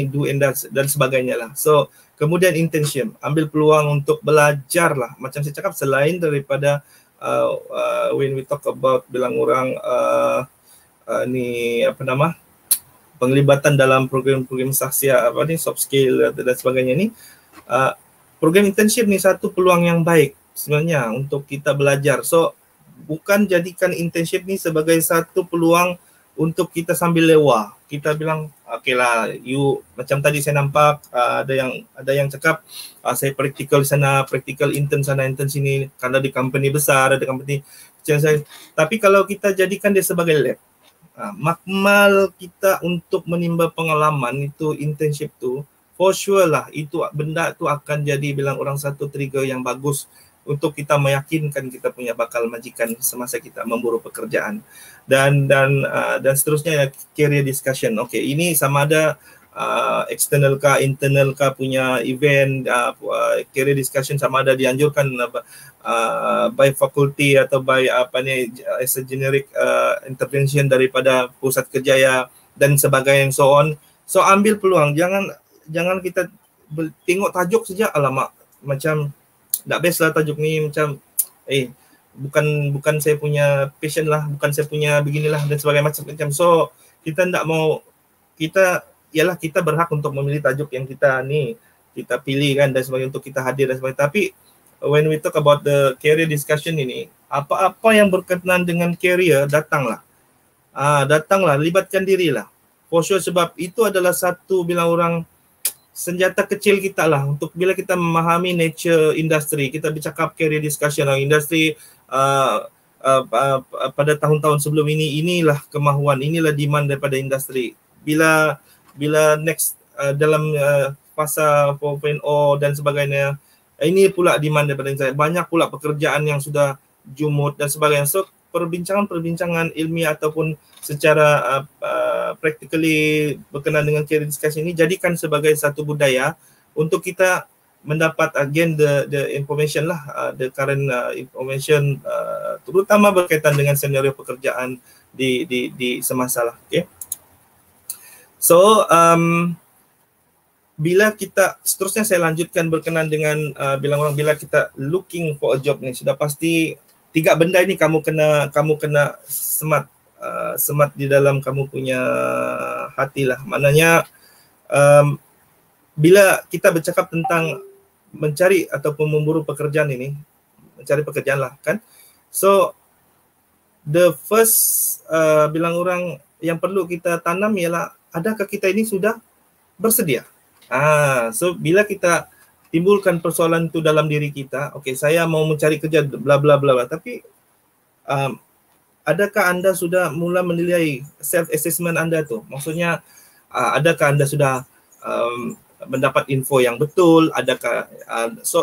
do industri dan sebagainya lah. So kemudian internship, ambil peluang untuk belajar lah, macam saya cakap, selain daripada when we talk about bilang orang penglibatan dalam program-program sahsia soft skill dan sebagainya ni, program internship ni satu peluang yang baik sebenarnya untuk kita belajar. So bukan jadikan internship ni sebagai satu peluang untuk kita sambil lewa. Kita bilang okey lah, you macam tadi saya nampak ada yang cakap saya praktikal sana, praktikal intern sana, intern sini, karena di company besar, ada company kecil saya. Tapi kalau kita jadikan dia sebagai lab, makmal kita untuk menimba pengalaman itu internship tu, for sure lah itu benda tu akan jadi bilang orang satu trigger yang bagus untuk kita meyakinkan kita punya bakal majikan semasa kita memburu pekerjaan. Dan seterusnya career discussion. Okey, ini sama ada external kah, internal kah punya event, career discussion sama ada dianjurkan by faculty atau by as a generic intervention daripada pusat kerjaya dan sebagainya, so on. So ambil peluang, jangan kita tengok tajuk saja, alamak macam tak best lah tajuk ni, macam bukan saya punya passion lah, bukan saya punya beginilah dan sebagainya macam. So kita tak mau, kita berhak untuk memilih tajuk yang kita pilih kan dan sebagainya, untuk kita hadir dan sebagainya. Tapi when we talk about the career discussion ini, apa yang berkenaan dengan career, datanglah, libatkan dirilah. For sure, sebab itu adalah satu bilang orang senjata kecil kita lah untuk bila kita memahami nature industri. Kita bercakap career discussion industri pada tahun-tahun sebelum ini, inilah kemahuan, inilah demand daripada industri. Bila next dalam fasa 4.0 dan sebagainya, ini pula demand daripada industri. Banyak pula pekerjaan yang sudah jumut dan sebagainya. So perbincangan ilmiah ataupun secara practically berkenaan dengan career discussion ini, jadikan sebagai satu budaya untuk kita mendapat again the information lah, the current information, terutama berkaitan dengan senario pekerjaan di semasa lah. Okay. So bila kita seterusnya saya lanjutkan berkenaan dengan bilang orang, bila kita looking for a job ni, sudah pasti 3 benda ini kamu kena smart di dalam kamu punya hati lah. Maknanya bila kita bercakap tentang mencari ataupun memburu pekerjaan ini, mencari pekerjaan lah kan. So the first bilang orang yang perlu kita tanam ialah, adakah kita ini sudah bersedia? So bila kita timbulkan persoalan itu dalam diri kita, okey, saya mau mencari kerja bla bla bla, tapi adakah anda sudah mula menilai self assessment anda tu? Maksudnya adakah anda sudah mendapat info yang betul, adakah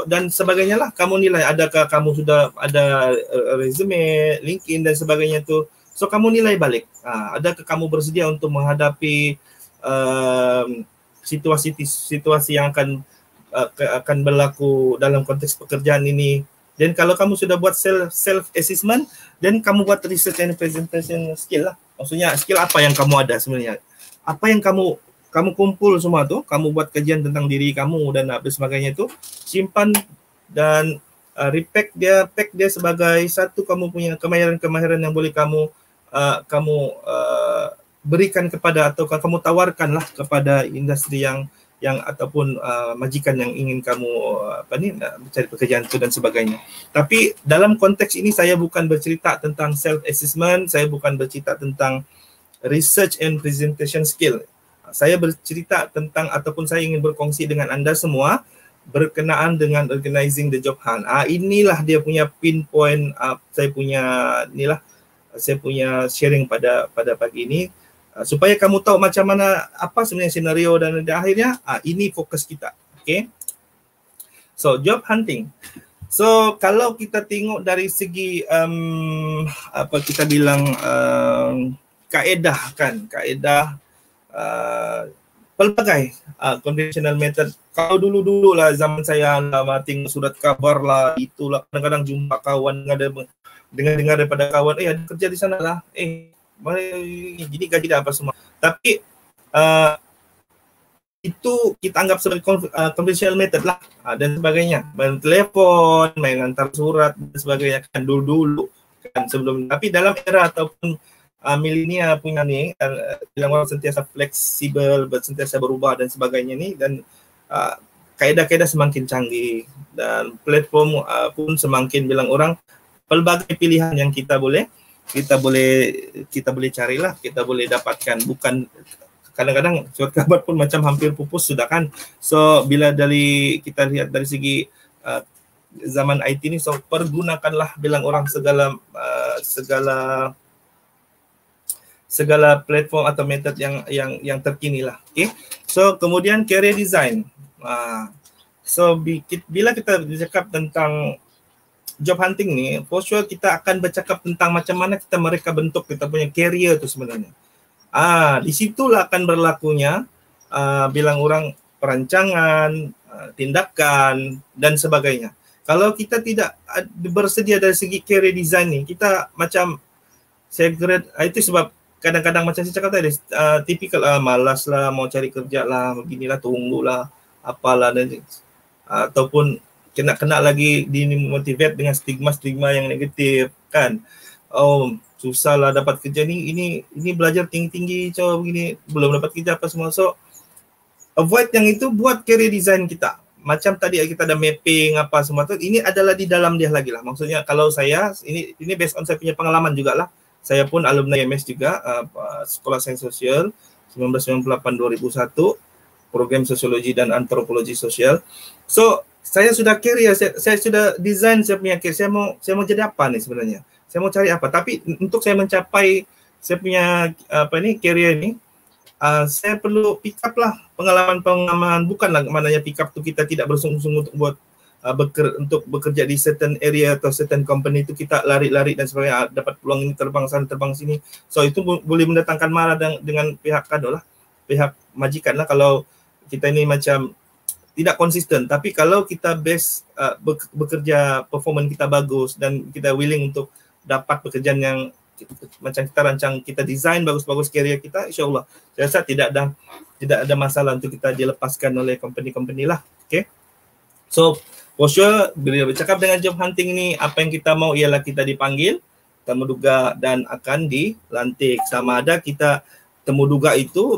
dan sebagainya lah, kamu nilai adakah kamu sudah ada resume, LinkedIn dan sebagainya tu. So kamu nilai balik, adakah kamu bersedia untuk menghadapi situasi yang akan berlaku dalam konteks pekerjaan ini. Dan kalau kamu sudah buat self assessment, dan kamu buat research and presentation skill lah. Maksudnya skill apa yang kamu ada sebenarnya, apa yang kamu kumpul semua tu, kamu buat kajian tentang diri kamu dan apa sebagainya tu, simpan dan pack dia sebagai satu kamu punya kemahiran yang boleh kamu berikan kepada, atau kamu tawarkanlah kepada industri yang ataupun majikan yang ingin kamu mencari pekerjaan itu dan sebagainya. Tapi dalam konteks ini saya bukan bercerita tentang self assessment, saya bukan bercerita tentang research and presentation skill. Saya bercerita tentang, ataupun saya ingin berkongsi dengan anda semua berkenaan dengan organizing the job hunt. Inilah dia punya pinpoint, saya punya sharing pada pagi ini. Supaya kamu tahu macam mana, apa sebenarnya senario, dan akhirnya ini fokus kita. Okay. So job hunting. So kalau kita tengok dari segi kita bilang kaedah pelbagai conventional method. Kalau dulu lah zaman saya tengok surat kabar lah, itulah kadang-kadang jumpa kawan, dengar daripada kawan, ada kerja di sana lah, jadi gaji dah apa semua. Tapi itu kita anggap sebagai conventional method lah, dan sebagainya. Main telefon, main hantar surat dan sebagainya kan dulu kan sebelum. Tapi dalam era ataupun milenial punya ni, bilang orang sentiasa fleksibel, sentiasa berubah dan sebagainya ni, dan kaedah-kaedah semakin canggih dan platform pun semakin bilang orang pelbagai pilihan yang kita boleh carilah, kita boleh dapatkan. Bukan kadang-kadang surat kabar pun macam hampir pupus sudah kan. So bila kita lihat dari segi zaman IT ni, so pergunakanlah bilang orang segala platform atau metode yang terkini lah. Okay. So kemudian career design. So bila kita bercakap tentang job hunting ni, for sure kita akan bercakap tentang macam mana mereka bentuk kita punya career tu sebenarnya. Di situlah akan berlakunya bilang orang perancangan, tindakan dan sebagainya. Kalau kita tidak bersedia dari segi career design ni, kita macam saya kira itu sebab kadang-kadang macam saya cakap tadi, tipikal malas lah, mau cari kerja lah, beginilah, tunggulah, apalah, dan ataupun kena lagi dimotivate dengan stigma yang negatif kan. Susah lah dapat kerja ni, ini belajar tinggi-tinggi coba begini, belum dapat kerja apa semua. So avoid yang itu, buat career design kita. Macam tadi kita ada mapping apa semua tu, ini adalah di dalam dia lagi lah. Maksudnya kalau saya, ini based on saya punya pengalaman jugalah. Saya pun alumni MS juga, Sekolah Sains Sosial 1998-2001, program Sosiologi dan Antropologi Sosial. So saya sudah career, saya sudah design saya punya career. Saya mau jadi apa nih sebenarnya? Saya mau cari apa? Tapi untuk saya mencapai saya punya career ini, saya perlu pick up lah pengalaman. Bukanlah maknanya pick up tu kita tidak bersungguh-sungguh untuk buat untuk bekerja di certain area atau certain company itu kita lari-lari dan sebagainya, dapat peluang ini terbang sana terbang sini. So itu boleh mendatangkan marah dengan pihak pihak majikan lah kalau kita ini macam tidak konsisten. Tapi kalau kita bekerja, performance kita bagus dan kita willing untuk dapat pekerjaan yang macam kita rancang, kita design bagus-bagus career kita, insyaAllah saya rasa tidak ada masalah untuk kita dilepaskan oleh company-company lah. Okay, so for sure bila bercakap dengan job hunting ni, apa yang kita mau ialah kita dipanggil temu duga dan akan dilantik. Sama ada kita temu duga itu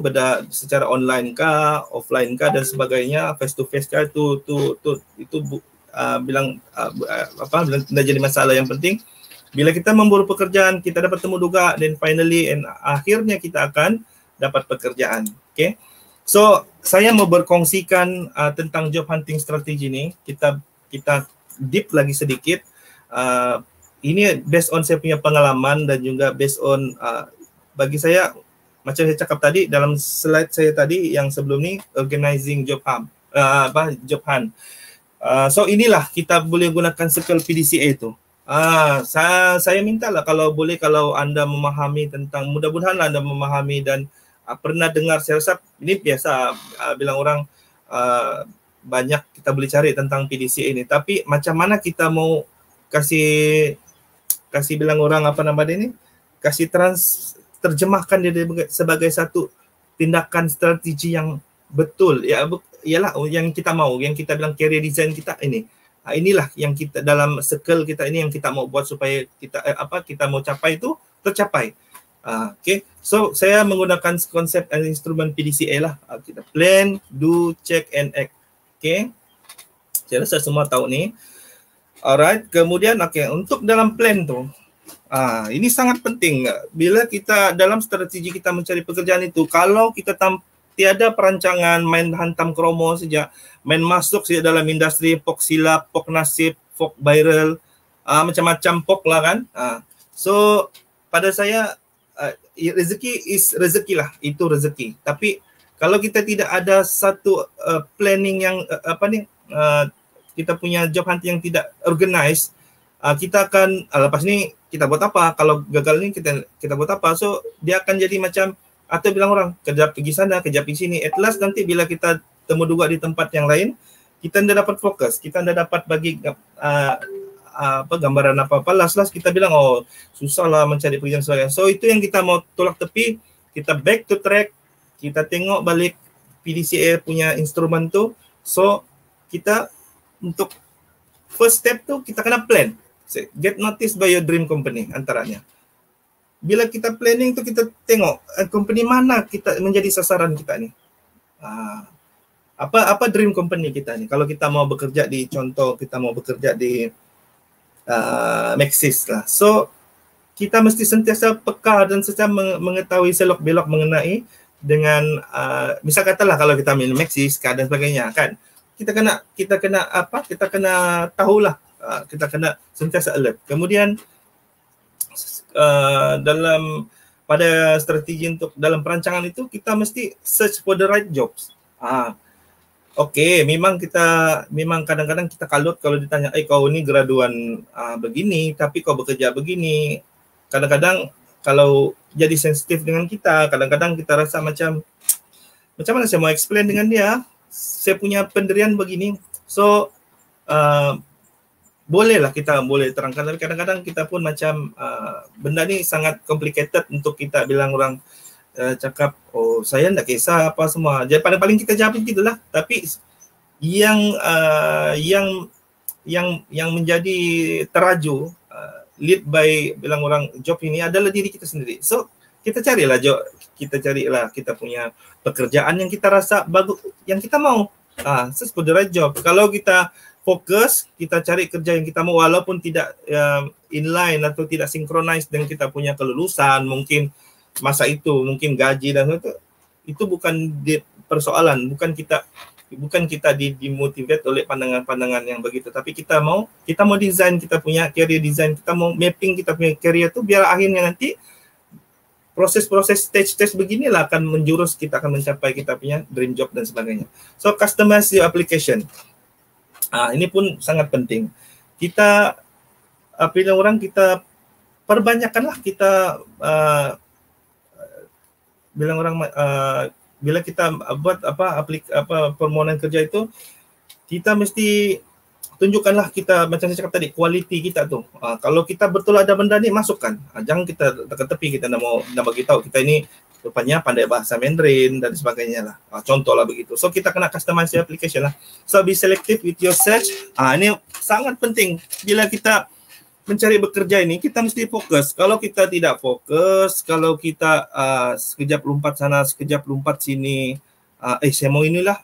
secara online kah, offline kah dan sebagainya, face to face kah, itu bilang tidak jadi masalah. Yang penting bila kita memburu pekerjaan, kita dapat temu duga, dan finally and akhirnya kita akan dapat pekerjaan. Okay, so saya mau berkongsikan tentang job hunting strategi ni. Kita deep lagi sedikit. Ini based on saya punya pengalaman dan juga based on bagi saya, macam saya cakap tadi dalam slide saya tadi yang sebelum ni, organizing job hunt. So inilah kita boleh gunakan circle PDCA itu. Saya mintalah kalau boleh, kalau anda memahami tentang, mudah-mudahan anda memahami dan pernah dengar, saya rasa ini biasa bilang orang, banyak kita boleh cari tentang PDCA ini. Tapi macam mana kita mau kasih bilang orang apa nama dia ni, kasih terjemahkan dia sebagai satu tindakan strategi yang betul, ya ialah yang kita mau, yang kita bilang career design kita ini. Inilah yang kita dalam circle kita ini yang kita mau buat supaya kita mau capai itu tercapai. Okay, so saya menggunakan konsep dan instrumen PDCA lah. Kita plan, do, check and act. Okay, saya rasa semua tahu ni. Alright, kemudian untuk dalam plan tu, ini sangat penting. Bila kita dalam strategi kita mencari pekerjaan itu, kalau kita tiada perancangan, main hantam kromo saja, main masuk saja dalam industri, pok silap, pok nasib, pok viral, macam-macam pok lah kan. So pada saya rezeki is rezeki lah, itu rezeki. Tapi kalau kita tidak ada satu planning yang kita punya job hunting yang tidak organized, kita akan lepas ni kita buat apa, kalau gagal ni kita buat apa. So dia akan jadi macam, atau bilang orang, kejap pergi sana, kejap pergi sini. At last nanti bila kita temu duga di tempat yang lain, kita tidak dapat fokus, kita tidak dapat bagi gambaran apa-apa. Last kita bilang, oh susahlah mencari pekerjaan sebagainya. So itu yang kita mau tolak tepi, kita back to track, kita tengok balik PDCA punya instrumen tu. So kita untuk first step tu kita kena plan. Get noticed by your dream company antaranya. Bila kita planning tu, kita tengok company mana kita menjadi sasaran kita ni. Apa dream company kita ni. Kalau kita mau bekerja di, contoh kita mau bekerja di Maxis lah. So kita mesti sentiasa peka dan sentiasa mengetahui selok belok mengenai dengan misal katalah kalau kita milih Maxis dan sebagainya kan. Kita kena tahulah, kita kena sentiasa alert. Kemudian pada strategi untuk dalam perancangan itu, kita mesti search for the right jobs. Okay, memang kadang-kadang kita kalut kalau ditanya, kau ni graduan begini, tapi kau bekerja begini. Kadang-kadang kalau jadi sensitif dengan kita, kadang-kadang kita rasa macam mana saya mau explain dengan dia, saya punya pendirian begini. So bolehlah kita boleh terangkan, tapi kadang-kadang kita pun macam benda ni sangat complicated untuk kita bilang orang cakap, oh saya tak kisah apa semua. Jadi paling kita jawab gitulah. Tapi yang menjadi teraju lead by bilang orang job ini adalah diri kita sendiri. So kita carilah job, kita punya pekerjaan yang kita rasa bagus, yang kita mau. Search for the right job. Kalau kita fokus, kita cari kerja yang kita mau walaupun tidak inline atau tidak synchronize dengan kita punya kelulusan, mungkin masa itu, mungkin gaji dan itu bukan persoalan, bukan kita dimotivate oleh pandangan-pandangan yang begitu, tapi kita mau design kita punya career design, kita mau mapping kita punya career itu biar akhirnya nanti proses-proses stage beginilah akan menjurus kita akan mencapai kita punya dream job dan sebagainya. So customize your application. Ini pun sangat penting. Kita bila orang kita perbanyakkanlah kita bilang orang bila kita buat permohonan kerja itu, kita mesti tunjukkanlah kita macam saya cakap tadi, kualiti kita tu. Kalau kita betul ada benda ni, masukkan. Jangan kita dekat tepi kita nak bagi tahu kita ini rupanya pandai bahasa Mandarin dan sebagainya lah. Contohlah begitu. So kita kena customize your application lah. So be selective with your search. Ini sangat penting. Bila kita mencari bekerja ini, kita mesti fokus. Kalau kita tidak fokus, kalau kita sekejap lompat sana, sekejap lompat sini, saya mau inilah,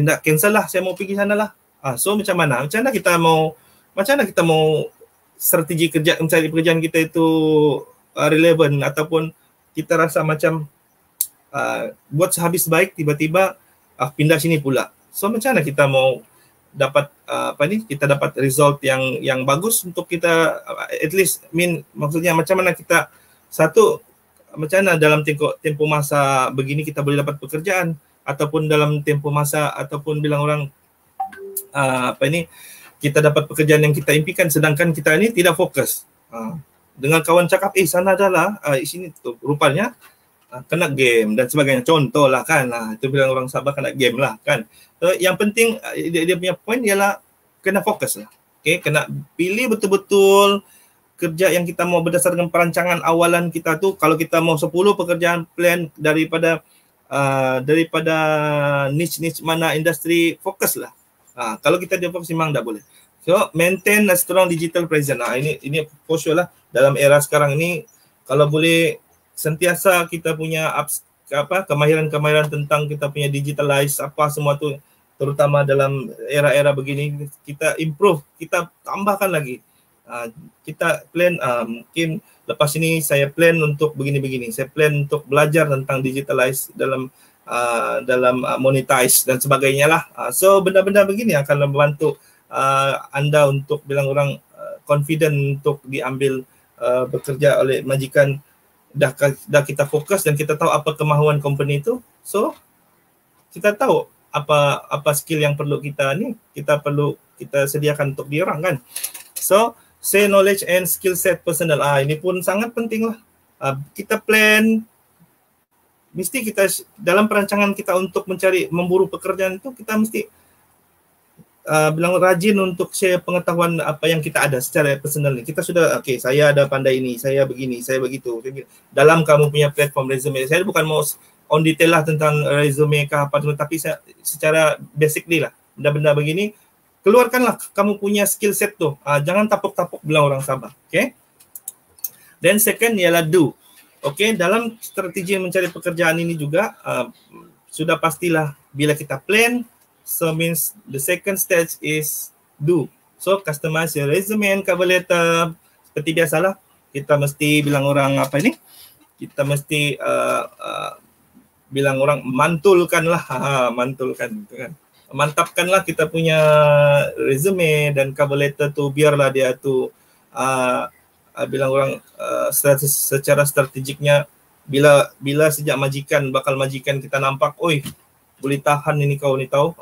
nak cancel lah, saya mau pergi sana lah. So macam mana kita mau strategi kerja mencari pekerjaan kita itu relevan, ataupun kita rasa macam buat sehabis baik tiba-tiba pindah sini pula. So macam mana kita mau dapat kita dapat result yang bagus untuk kita, at least maksudnya macam mana kita macam mana dalam tempoh masa begini kita boleh dapat pekerjaan, ataupun dalam tempoh masa, ataupun bilang orang kita dapat pekerjaan yang kita impikan, sedangkan kita ini tidak fokus. Dengan kawan cakap sana adalah sini tu rupanya kena game dan sebagainya, contoh lah kan. Itu bilang orang Sabah kena game lah kan. So, yang penting dia punya point ialah kena fokus lah. Okay, kena pilih betul-betul kerja yang kita mau berdasarkan perancangan awalan kita tu. Kalau kita mau 10 pekerjaan plan daripada niche mana industri, fokus lah. Kalau kita dia fokus memang tak boleh. So maintain a strong digital presence. Ini for sure lah dalam era sekarang ini. Kalau boleh sentiasa kita punya kemahiran tentang kita punya digitalize semua tu, terutama dalam era-era begini, kita improve, kita tambahkan lagi. Kita plan mungkin lepas ini saya plan untuk begini-begini, saya plan untuk belajar tentang digitalize dalam monetize dan sebagainya lah. So benda-benda begini akan membantu anda untuk bilang orang confident untuk diambil bekerja oleh majikan. Dah kita fokus dan kita tahu apa kemahuan company itu. So kita tahu apa skill yang perlu kita sediakan untuk diorang kan. So say knowledge and skill set personal. Ini pun sangat penting lah. Kita plan, mesti kita dalam perancangan kita untuk memburu pekerjaan itu, kita mesti bilang rajin untuk share pengetahuan apa yang kita ada secara personal ni. Kita sudah saya ada pandai ini, saya begini, saya begitu. Dalam kamu punya platform resume, saya bukan mau on detail lah tentang resume kah apa, tapi secara basic ni lah, benda-benda begini, keluarkanlah kamu punya skill set tu. Jangan tapuk-tapuk bilang orang Sabah. Okay. Then second ialah do. Okay, dalam strategi mencari pekerjaan ini juga sudah pastilah bila kita plan, so means the second stage is do. So customize your resume and cover letter. Seperti biasalah, kita mesti bilang orang kita mesti bilang orang mantulkanlah, mantulkan gitu kan. Mantapkanlah kita punya resume dan cover letter tu, biarlah dia tu bilang orang secara strategiknya, bila sejak bakal majikan kita nampak, boleh tahan ini kau ni tahu,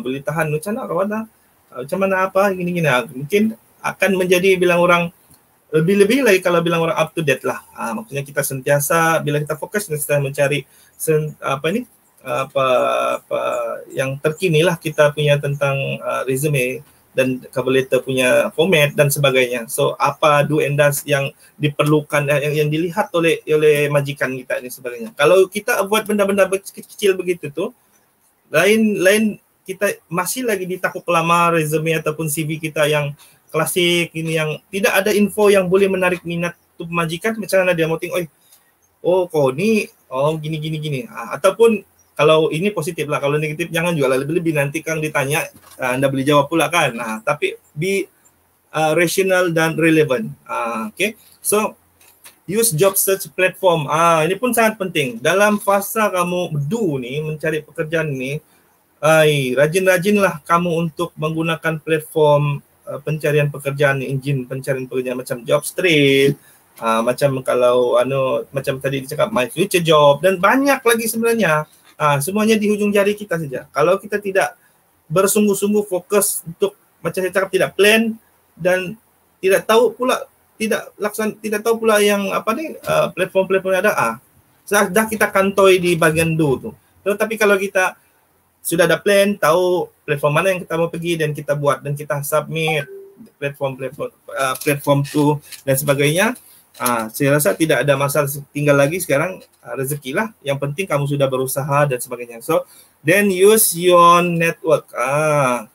boleh tahan macam mana kawan macam mana gini mungkin akan menjadi bilang orang lebih-lebih lagi kalau bilang orang up to date lah. Maksudnya kita sentiasa bila kita fokus kita mencari yang terkini lah kita punya tentang resume dan cover letter punya format dan sebagainya. So apa do and does yang diperlukan, yang dilihat oleh majikan kita ini sebagainya. Kalau kita buat benda-benda kecil begitu tu, lain kita masih lagi ditakut lama resume ataupun CV kita yang klasik ini, yang tidak ada info yang boleh menarik minat tu majikan. Macam mana dia mau tengok, kau ni gini. Ataupun kalau ini positif lah, kalau negatif jangan jual lebih-lebih, nanti Kang ditanya anda boleh jawab pula kan. Tapi be rational dan relevant. Okay, so use job search platform. Ini pun sangat penting dalam fasa kamu do ni, mencari pekerjaan ni. Rajin-rajinlah kamu untuk menggunakan platform pencarian pekerjaan, engine pencarian pekerjaan macam Jobstreet, macam kalau macam tadi dicakap My Future Job, dan banyak lagi sebenarnya. Semuanya di hujung jari kita saja. Kalau kita tidak bersungguh-sungguh fokus untuk macam saya cakap tidak plan dan tidak tahu pula tidak tahu pula yang apa ni platform-platform yang ada. Dah kita kantoi di bagian tu. Tetapi kalau kita sudah ada plan, tahu platform mana yang kita mau pergi dan kita buat dan kita submit platform tu dan sebagainya, saya rasa tidak ada masalah. Tinggal lagi sekarang rezeki lah. Yang penting kamu sudah berusaha dan sebagainya. So then use your network.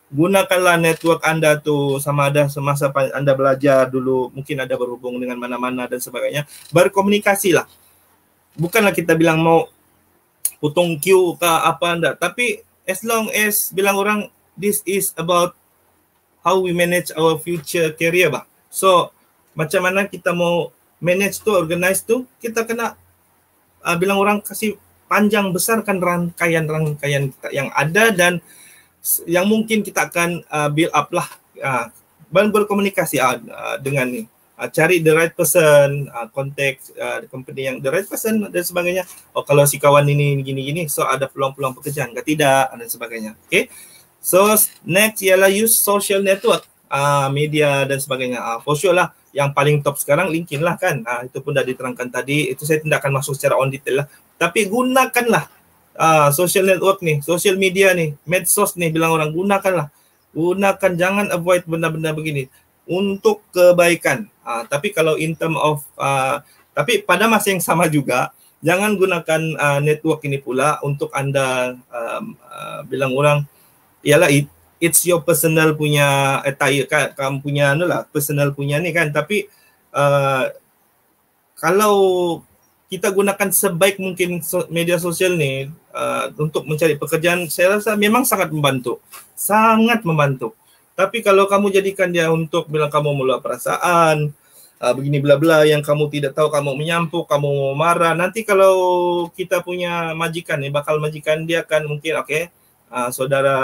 Gunakanlah network anda tu, sama ada semasa anda belajar dulu, mungkin ada berhubung dengan mana-mana dan sebagainya. Berkomunikasilah. Bukanlah kita bilang mau potong queue ke apa anda, tapi as long as bilang orang this is about how we manage our future career bah. So macam mana kita mau manage tu, organize tu, kita kena bilang orang kasih panjang besarkan rangkaian kita yang ada dan yang mungkin kita akan build up lah, berkomunikasi dengan ni, cari the right person, contact company yang the right person dan sebagainya. Kalau si kawan ini gini-gini, so ada peluang-peluang pekerjaan ke tidak dan sebagainya. Okay, so next ialah use social network, media dan sebagainya. For sure lah, yang paling top sekarang LinkedIn lah kan. Itu pun dah diterangkan tadi, itu saya tidak akan masuk secara on detail lah, tapi gunakanlah social network ni, social media ni, medsos ni, bilang orang gunakan, jangan avoid benda-benda begini untuk kebaikan. Tapi kalau in term of tapi pada masa yang sama juga jangan gunakan network ini pula untuk anda bilang orang ialah it's your personal punya attire kan, kamu punya personal punya ni kan. Tapi kalau kita gunakan sebaik mungkin media sosial ni untuk mencari pekerjaan, saya rasa memang sangat membantu. Tapi kalau kamu jadikan dia untuk bilang kamu mula perasaan, begini bla-bla yang kamu tidak tahu, kamu menyampuk, kamu marah, nanti kalau kita punya majikan ni, majikan dia akan mungkin saudara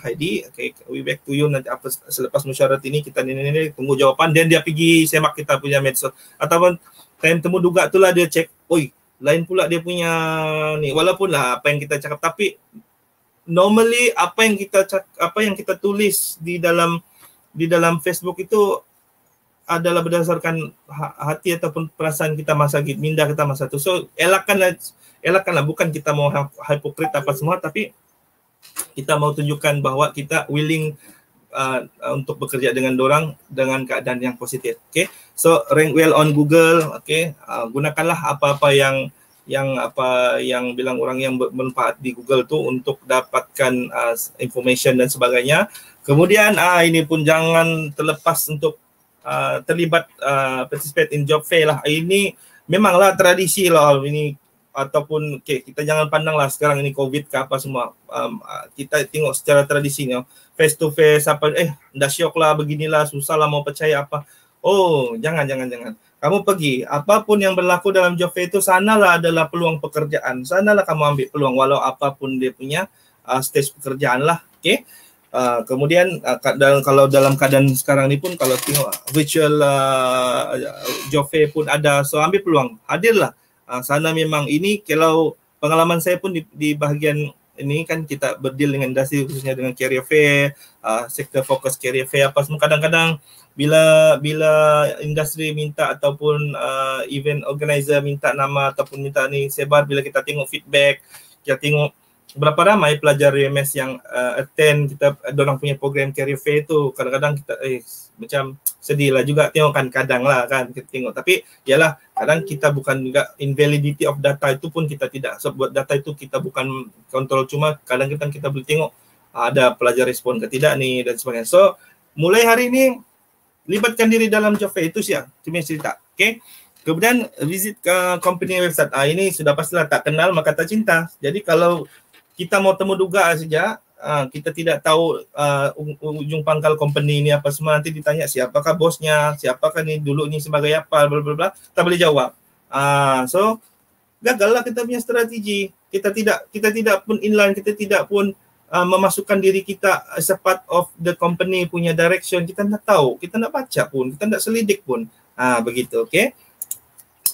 Heidi, we back to you nanti apa selepas mesyuarat ini kita ini tunggu jawapan, dan dia pergi semak kita punya medsos, ataupun time temu duga itulah dia cek, lain pula dia punya ni, walaupun lah apa yang kita cakap, tapi normally apa yang kita tulis di dalam Facebook itu adalah berdasarkan hati ataupun perasaan kita masa minda kita masa tu. So elakkanlah, bukan kita mau hipokrit apa semua, tapi kita mau tunjukkan bahwa kita willing untuk bekerja dengan dorang dengan keadaan yang positif. Okay, so rank well on Google. Okay, gunakanlah apa-apa yang bilang orang yang bermanfaat di Google tu untuk dapatkan information dan sebagainya. Kemudian ini pun jangan terlepas untuk terlibat participate in job fair lah. Ini memanglah tradisi lah ini, ataupun kita jangan pandanglah sekarang ini COVID ke apa semua. Kita tengok secara tradisi ni, face to face apa, dah syok lah, beginilah, susah lah mau percaya apa. Jangan. Kamu pergi, apapun yang berlaku dalam job fair itu, sanalah adalah peluang pekerjaan. Sanalah kamu ambil peluang walau apapun dia punya stage pekerjaan lah. Okay. Kemudian kalau dalam keadaan sekarang ni pun, kalau tengok virtual job fair pun ada, so ambil peluang, hadirlah. Sana memang ini, kalau pengalaman saya pun di bahagian ini kan kita berdeal dengan industri, khususnya dengan career fair, sektor fokus career fair apa semua. Kadang-kadang bila industri minta ataupun event organizer minta nama ataupun minta ni sebar, bila kita tengok feedback, kita tengok berapa ramai pelajar UMS yang attend kita dorang punya program career fair tu, kadang-kadang kita macam sedih lah juga tengok kan, kadang lah kan kita tengok. Tapi yalah, kadang kita bukan juga invalidity of data itu pun kita tidak, so buat data itu kita bukan kontrol, cuma kadang-kadang kita boleh tengok ada pelajar respon ke tidak ni dan sebagainya. So mulai hari ini libatkan diri dalam job fair itu siap, cuma cerita. Okay, kemudian visit ke company website. Ini sudah pastilah, tak kenal maka tak cinta. Jadi kalau kita mau temu duga saja, kita tidak tahu ujung pangkal company ini apa semua, nanti ditanya siapakah bosnya, siapakah ni dulu ni sebagai apa, bla bla bla, tak boleh jawab. So gagallah kita punya strategi. Kita tidak pun inline, kita tidak pun memasukkan diri kita as a part of the company punya direction. Kita tak tahu, kita tak baca pun, kita tak selidik pun. Begitu, okay.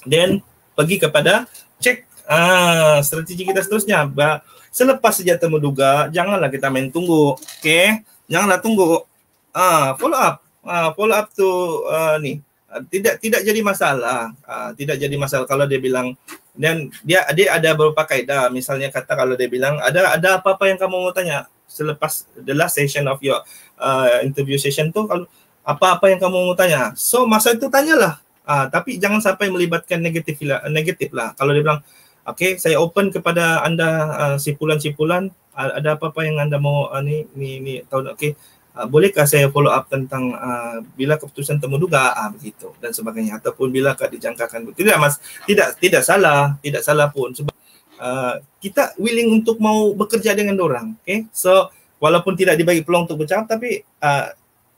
Then pergi kepada cek strategi kita seterusnya. Selepas saja temu duga, janganlah kita main tunggu. Okay, janganlah tunggu. Follow up tu ni tidak jadi masalah. Tidak jadi masalah kalau dia bilang, dan dia ada beberapa kaedah. Misalnya kata kalau dia bilang ada apa-apa yang kamu mau tanya selepas the last session of your interview session tu, kalau apa-apa yang kamu mau tanya, so masa itu tanyalah. Tapi jangan sampai melibatkan negatif lah. Kalau dia bilang, okay, saya open kepada anda simpulan-simpulan, ada apa-apa yang anda mau ni tahu, okay, bolehkah saya follow up tentang bila keputusan temu duga begitu dan sebagainya, ataupun bilakah dijangkakan. Tidak salah pun, sebab kita willing untuk mau bekerja dengan orang. Okay, so walaupun tidak dibagi peluang untuk bercakap, tapi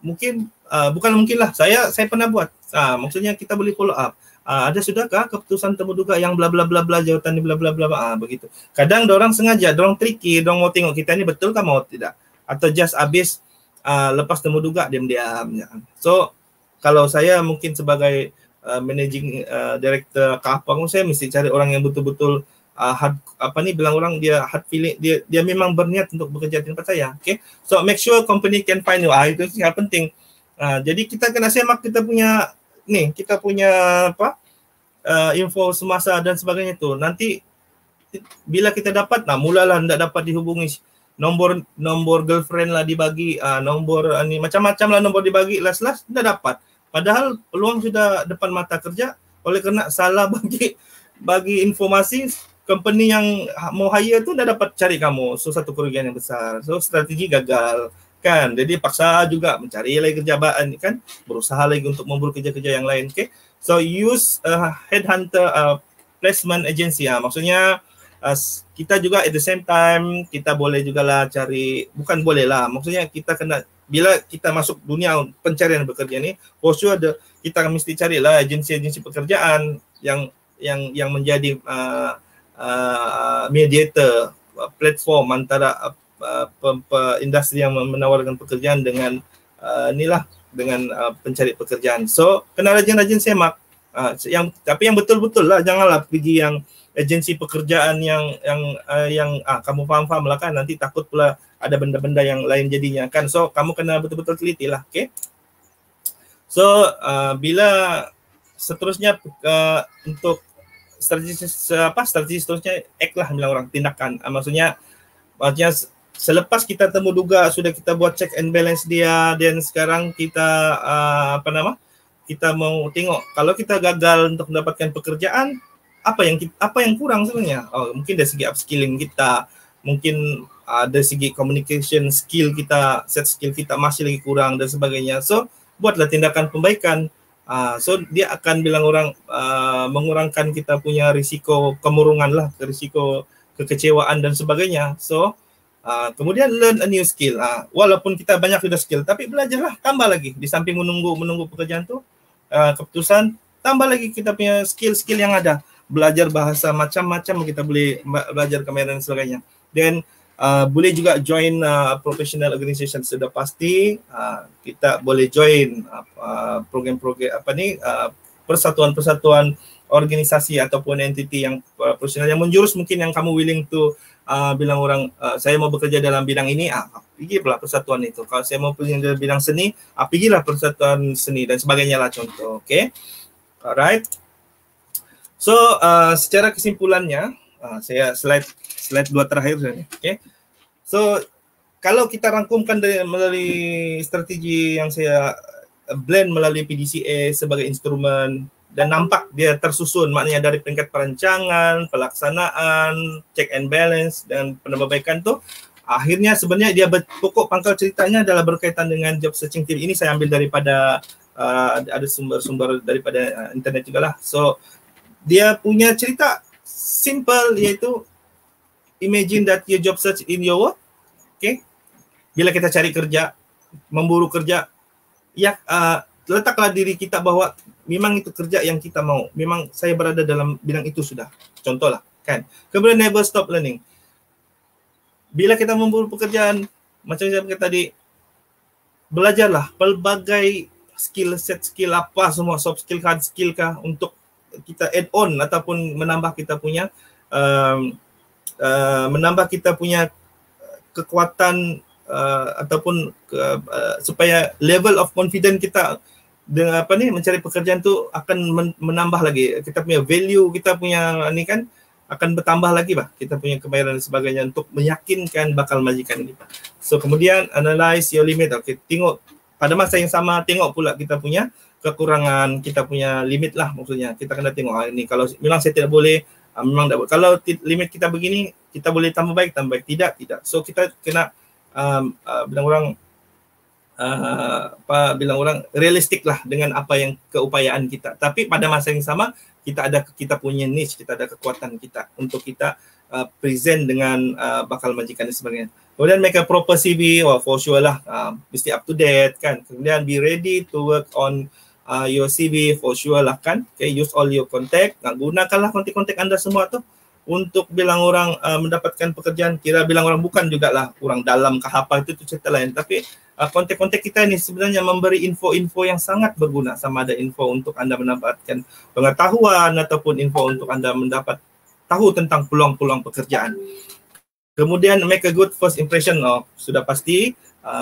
bukan mungkin lah, saya pernah buat. Maksudnya kita boleh follow up. Ada sudahkah keputusan temu duga yang bla bla bla bla, jawatan ni bla bla bla, begitu. Kadang dorang sengaja, dorang tricky, dorang mau tengok kita ni betul kah mau tidak, atau just habis lepas temu duga diam-diam. So kalau saya mungkin sebagai managing director Kapang, saya mesti cari orang yang betul-betul bilang orang dia hard feeling, dia memang berniat untuk bekerja di tempat saya. Okay, so make sure company can find you. Itu yang penting. Jadi kita kena semak kita punya info semasa dan sebagainya tu. Nanti bila kita dapat, mulalah tidak dapat dihubungi, nombor girlfriend lah dibagi, nombor ni macam-macam lah nombor dibagi, last tidak dapat. Padahal peluang sudah depan mata kerja, oleh kerana salah bagi informasi, company yang mau hire tu dah dapat cari kamu. So satu kerugian yang besar. So strategi gagal kan. Jadi paksa juga mencari lagi kerjaan kan, berusaha lagi untuk memburu kerja-kerja yang lain. Okay, so use headhunter placement agency. Maksudnya kita juga at the same time kita boleh juga lah cari, bukan boleh lah, maksudnya kita kena, bila kita masuk dunia pencarian bekerja ni, for sure kita mesti carilah agensi-agensi pekerjaan yang menjadi mediator, platform antara industri yang menawarkan pekerjaan dengan pencari pekerjaan. So kena rajin-rajin semak, tapi yang betul-betul lah, janganlah pergi yang agensi pekerjaan yang kamu faham lah kan, nanti takut pula ada benda-benda yang lain jadinya kan. So kamu kena betul-betul teliti lah. Okay, so bila seterusnya untuk strategi seterusnya, act lah bilang orang, tindakan. Maksudnya selepas kita temu duga, sudah kita buat check and balance dia, dan sekarang kita kita mau tengok kalau kita gagal untuk mendapatkan pekerjaan, apa yang kurang sebenarnya. Mungkin dari segi upskilling kita, mungkin dari segi communication skill kita, set skill kita masih lagi kurang dan sebagainya. So buatlah tindakan pembaikan. So dia akan bilang orang mengurangkan kita punya risiko kemurungan lah, risiko kekecewaan dan sebagainya. So kemudian learn a new skill. Walaupun kita banyak sudah skill, tapi belajarlah, tambah lagi di samping menunggu pekerjaan tu, keputusan, tambah lagi kita punya skill yang ada. Belajar bahasa macam-macam, kita boleh belajar kamera dan sebagainya. Dan boleh juga join professional organization, sudah pasti kita boleh join program-program persatuan-persatuan organisasi ataupun entiti yang profesional yang menjurus, mungkin yang kamu willing to bilang orang, saya mau bekerja dalam bidang ini, pergilah persatuan itu. Kalau saya mau pergi dalam bidang seni, pergilah persatuan seni dan sebagainya lah, contoh. Okay, alright. So secara kesimpulannya, saya slide 2 terakhir saja. Okay, so kalau kita rangkumkan melalui strategi yang saya blend melalui PDCA sebagai instrumen, dan nampak dia tersusun, maknanya dari peringkat perancangan, pelaksanaan, check and balance dan penambahbaikan tu, akhirnya sebenarnya dia pokok pangkal ceritanya adalah berkaitan dengan job searching team. Ini saya ambil daripada ada sumber-sumber daripada internet juga lah. So dia punya cerita simple, iaitu imagine that your job search in your work. Okay, bila kita cari kerja, memburu kerja, letaklah diri kita bahwa memang itu kerja yang kita mau, memang saya berada dalam bidang itu sudah, contohlah kan. Kemudian never stop learning. Bila kita memburu pekerjaan, macam saya kata tadi, belajarlah pelbagai skill apa semua, soft skill, hard skill kah, untuk kita add on ataupun menambah kita punya kekuatan ataupun supaya level of confidence kita dengan mencari pekerjaan tu akan menambah lagi. Kita punya value, kita punya ni kan akan bertambah lagi kita punya kebayaran dan sebagainya untuk meyakinkan bakal majikan kita. So kemudian analyze your limit. Okay, tengok pada masa yang sama, tengok pula kita punya kekurangan, kita punya limit lah maksudnya. Kita kena tengok ini kalau memang saya tidak boleh, memang tak boleh. Kalau limit kita begini, kita boleh tambah baik, tidak. So kita kena bilang orang realistik lah dengan apa yang keupayaan kita. Tapi pada masa yang sama kita punya niche, kita ada kekuatan kita untuk kita present dengan bakal majikan dan sebagainya. Kemudian make a proper CV, for sure lah, mesti up to date kan. Kemudian be ready to work on your CV, for sure lah kan. Okay, use all your contact, gunakanlah kontak-kontak anda semua tu untuk bilang orang mendapatkan pekerjaan. Kira bilang orang bukan jugalah orang dalam ke apa itu cerita lain, tapi kontak-kontak kita ni sebenarnya memberi info-info yang sangat berguna, sama ada info untuk anda mendapatkan pengetahuan ataupun info untuk anda mendapat tahu tentang peluang-peluang pekerjaan. Kemudian make a good first impression, sudah pasti.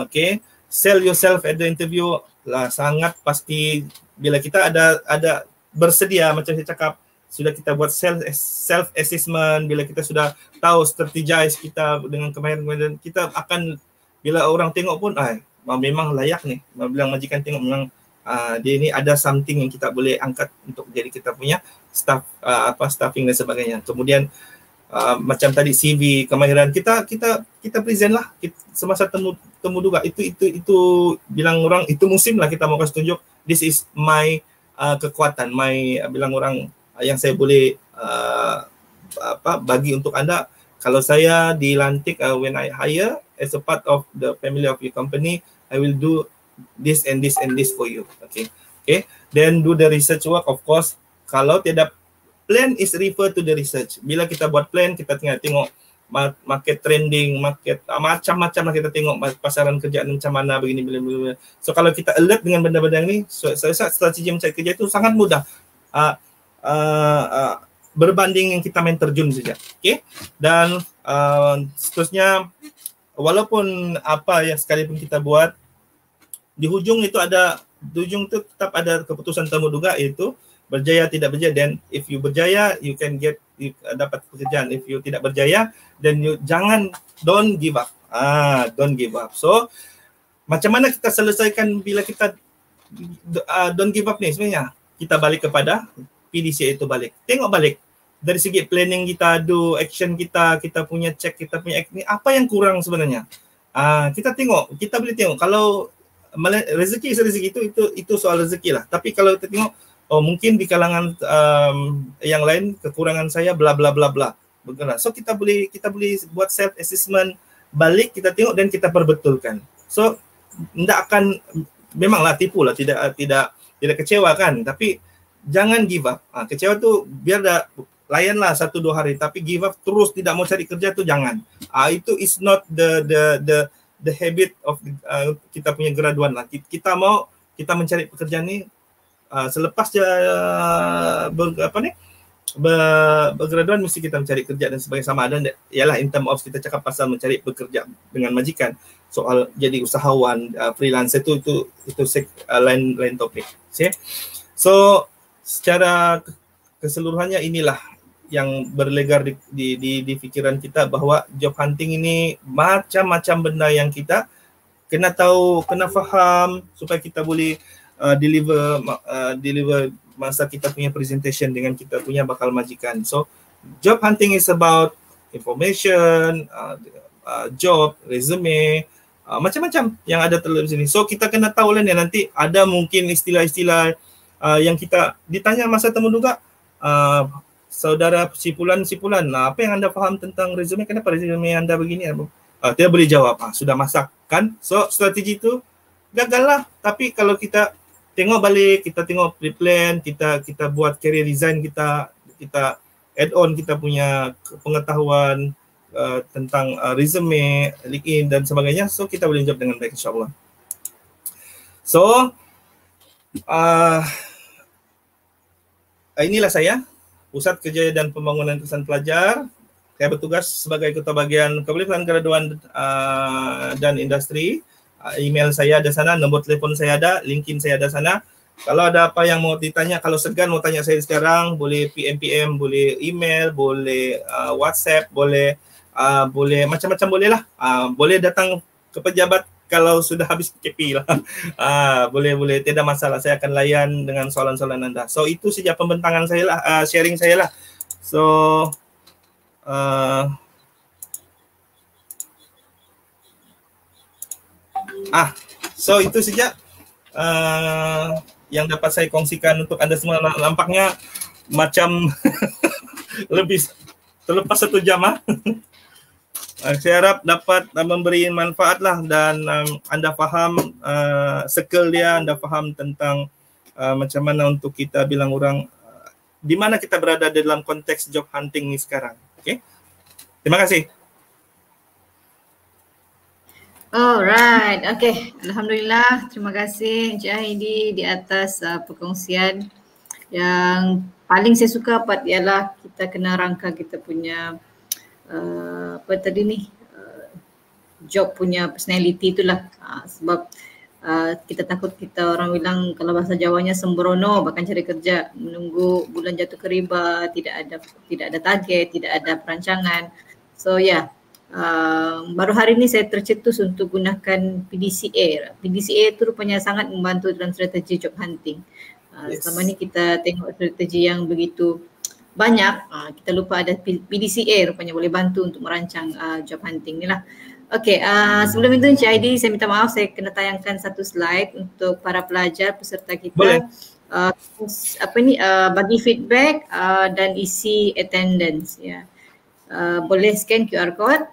Okay, sell yourself at the interview lah, sangat pasti. Bila kita ada bersedia, macam saya cakap, sudah kita buat self assessment, bila kita sudah tahu strategize kita dengan kemahiran, kita akan bila orang tengok pun memang layak nih, bilang majikan tengok memang dia ini ada something yang kita boleh angkat untuk jadi kita punya staff, staffing dan sebagainya. Kemudian macam tadi CV, kemahiran kita present lah semasa temu juga. Itu bilang orang itu musim lah kita mau kasih tunjuk, this is my kekuatan, bilang orang yang saya boleh bagi untuk anda. Kalau saya dilantik, when I hire as a part of the family of your company, I will do this and this and this for you. Okay. Then do the research work, of course. Kalau tidak, plan is refer to the research. Bila kita buat plan, kita tengok market trending, market macam-macam lah, kita tengok pasaran kerjaan macam mana begini. So kalau kita alert dengan benda-benda ini, saya rasa strategi mencari kerja itu sangat mudah. Berbanding yang kita main terjun saja. Okay. Dan seterusnya, walaupun apa yang sekalipun kita buat, di hujung itu tetap ada keputusan temu juga, iaitu berjaya tidak berjaya. Dan if you berjaya, you dapat pekerjaan. If you tidak berjaya, then you don't give up. Don't give up. So macam mana kita selesaikan bila kita don't give up ni? Sebenarnya kita balik kepada PDCA itu balik. Tengok balik dari segi planning kita, do action kita punya check, kita punya ni apa yang kurang sebenarnya. Kita tengok, kita boleh tengok kalau rezeki itu soal rezeki lah. Tapi kalau kita tengok, mungkin di kalangan yang lain kekurangan saya bla bla bla bla. So kita boleh buat self assessment balik, kita tengok dan kita perbetulkan. So tidak akan, memanglah tipu lah, tidak kecewa kan, tapi jangan give up. Kecewa tu biar dah layanlah 1-2 hari, tapi give up terus tidak mau cari kerja tu jangan. Itu is not the habit of kita punya graduan lah. Kita mencari pekerjaan ni selepas bergraduan mesti kita mencari kerja dan sebagainya, sama ada ialah in term of kita cakap pasal mencari bekerja dengan majikan, soal jadi usahawan, freelance itu lain topik. Okay? So secara keseluruhannya inilah yang berlegar di fikiran kita, bahwa job hunting ini macam-macam benda yang kita kena tahu, kena faham supaya kita boleh deliver masa kita punya presentation dengan kita punya bakal majikan. So job hunting is about information, job, resume, macam-macam yang ada terlibat di sini. So kita kena tahu lah nanti ada mungkin istilah-istilah yang kita ditanya masa temu juga, saudara sipulan, apa yang anda faham tentang resume? Kenapa resume anda begini? Tidak boleh jawab. Sudah masak kan? So strategi itu gagal lah. Tapi kalau kita tengok balik, kita tengok pre-plan, kita buat career design, kita add on kita punya pengetahuan tentang resume, LinkedIn dan sebagainya. So kita boleh jawab dengan baik, insyaAllah. So inilah saya, Pusat Kerjaya dan Pembangunan Kesan Pelajar. Saya bertugas sebagai Ketua Bagian Kepeliharaan Graduan dan Industri. Email saya ada sana, nombor telefon saya ada, LinkedIn saya ada sana. Kalau ada apa yang mau ditanya, kalau segan mau tanya saya sekarang, boleh PM, boleh email, boleh WhatsApp, boleh macam-macam boleh lah. Boleh datang ke pejabat kalau sudah habis PKP lah. Boleh, tidak masalah. Saya akan layan dengan soalan-soalan anda. So itu saja pembentangan saya lah, sharing saya lah. So so itu saja yang dapat saya kongsikan untuk anda semua. Nampaknya macam lebih terlepas 1 jam. Saya harap dapat memberi manfaat lah, dan anda faham circle dia, anda faham tentang macam mana untuk kita bilang orang di mana kita berada dalam konteks job hunting ni sekarang. Okay? Terima kasih. Alright, okay. Alhamdulillah, terima kasih Encik Haidi di atas perkongsian. Yang paling saya suka part ialah kita kena rangka kita punya apa tadi ni, job punya personality itulah. Sebab kita takut kita orang bilang kalau bahasa Jawanya sembrono bahkan cari kerja, menunggu bulan jatuh ke riba, tidak ada target, tidak ada perancangan. So baru hari ini saya tercetus untuk gunakan PDCA. PDCA itu rupanya sangat membantu dalam strategi job hunting. Selama ni kita tengok strategi yang begitu banyak, kita lupa ada PDCA rupanya boleh bantu untuk merancang job hunting ni lah. Okey, sebelum itu Encik Haidi, saya minta maaf saya kena tayangkan satu slide untuk para pelajar peserta kita. Boleh. Bagi feedback dan isi attendance ya. Boleh scan QR code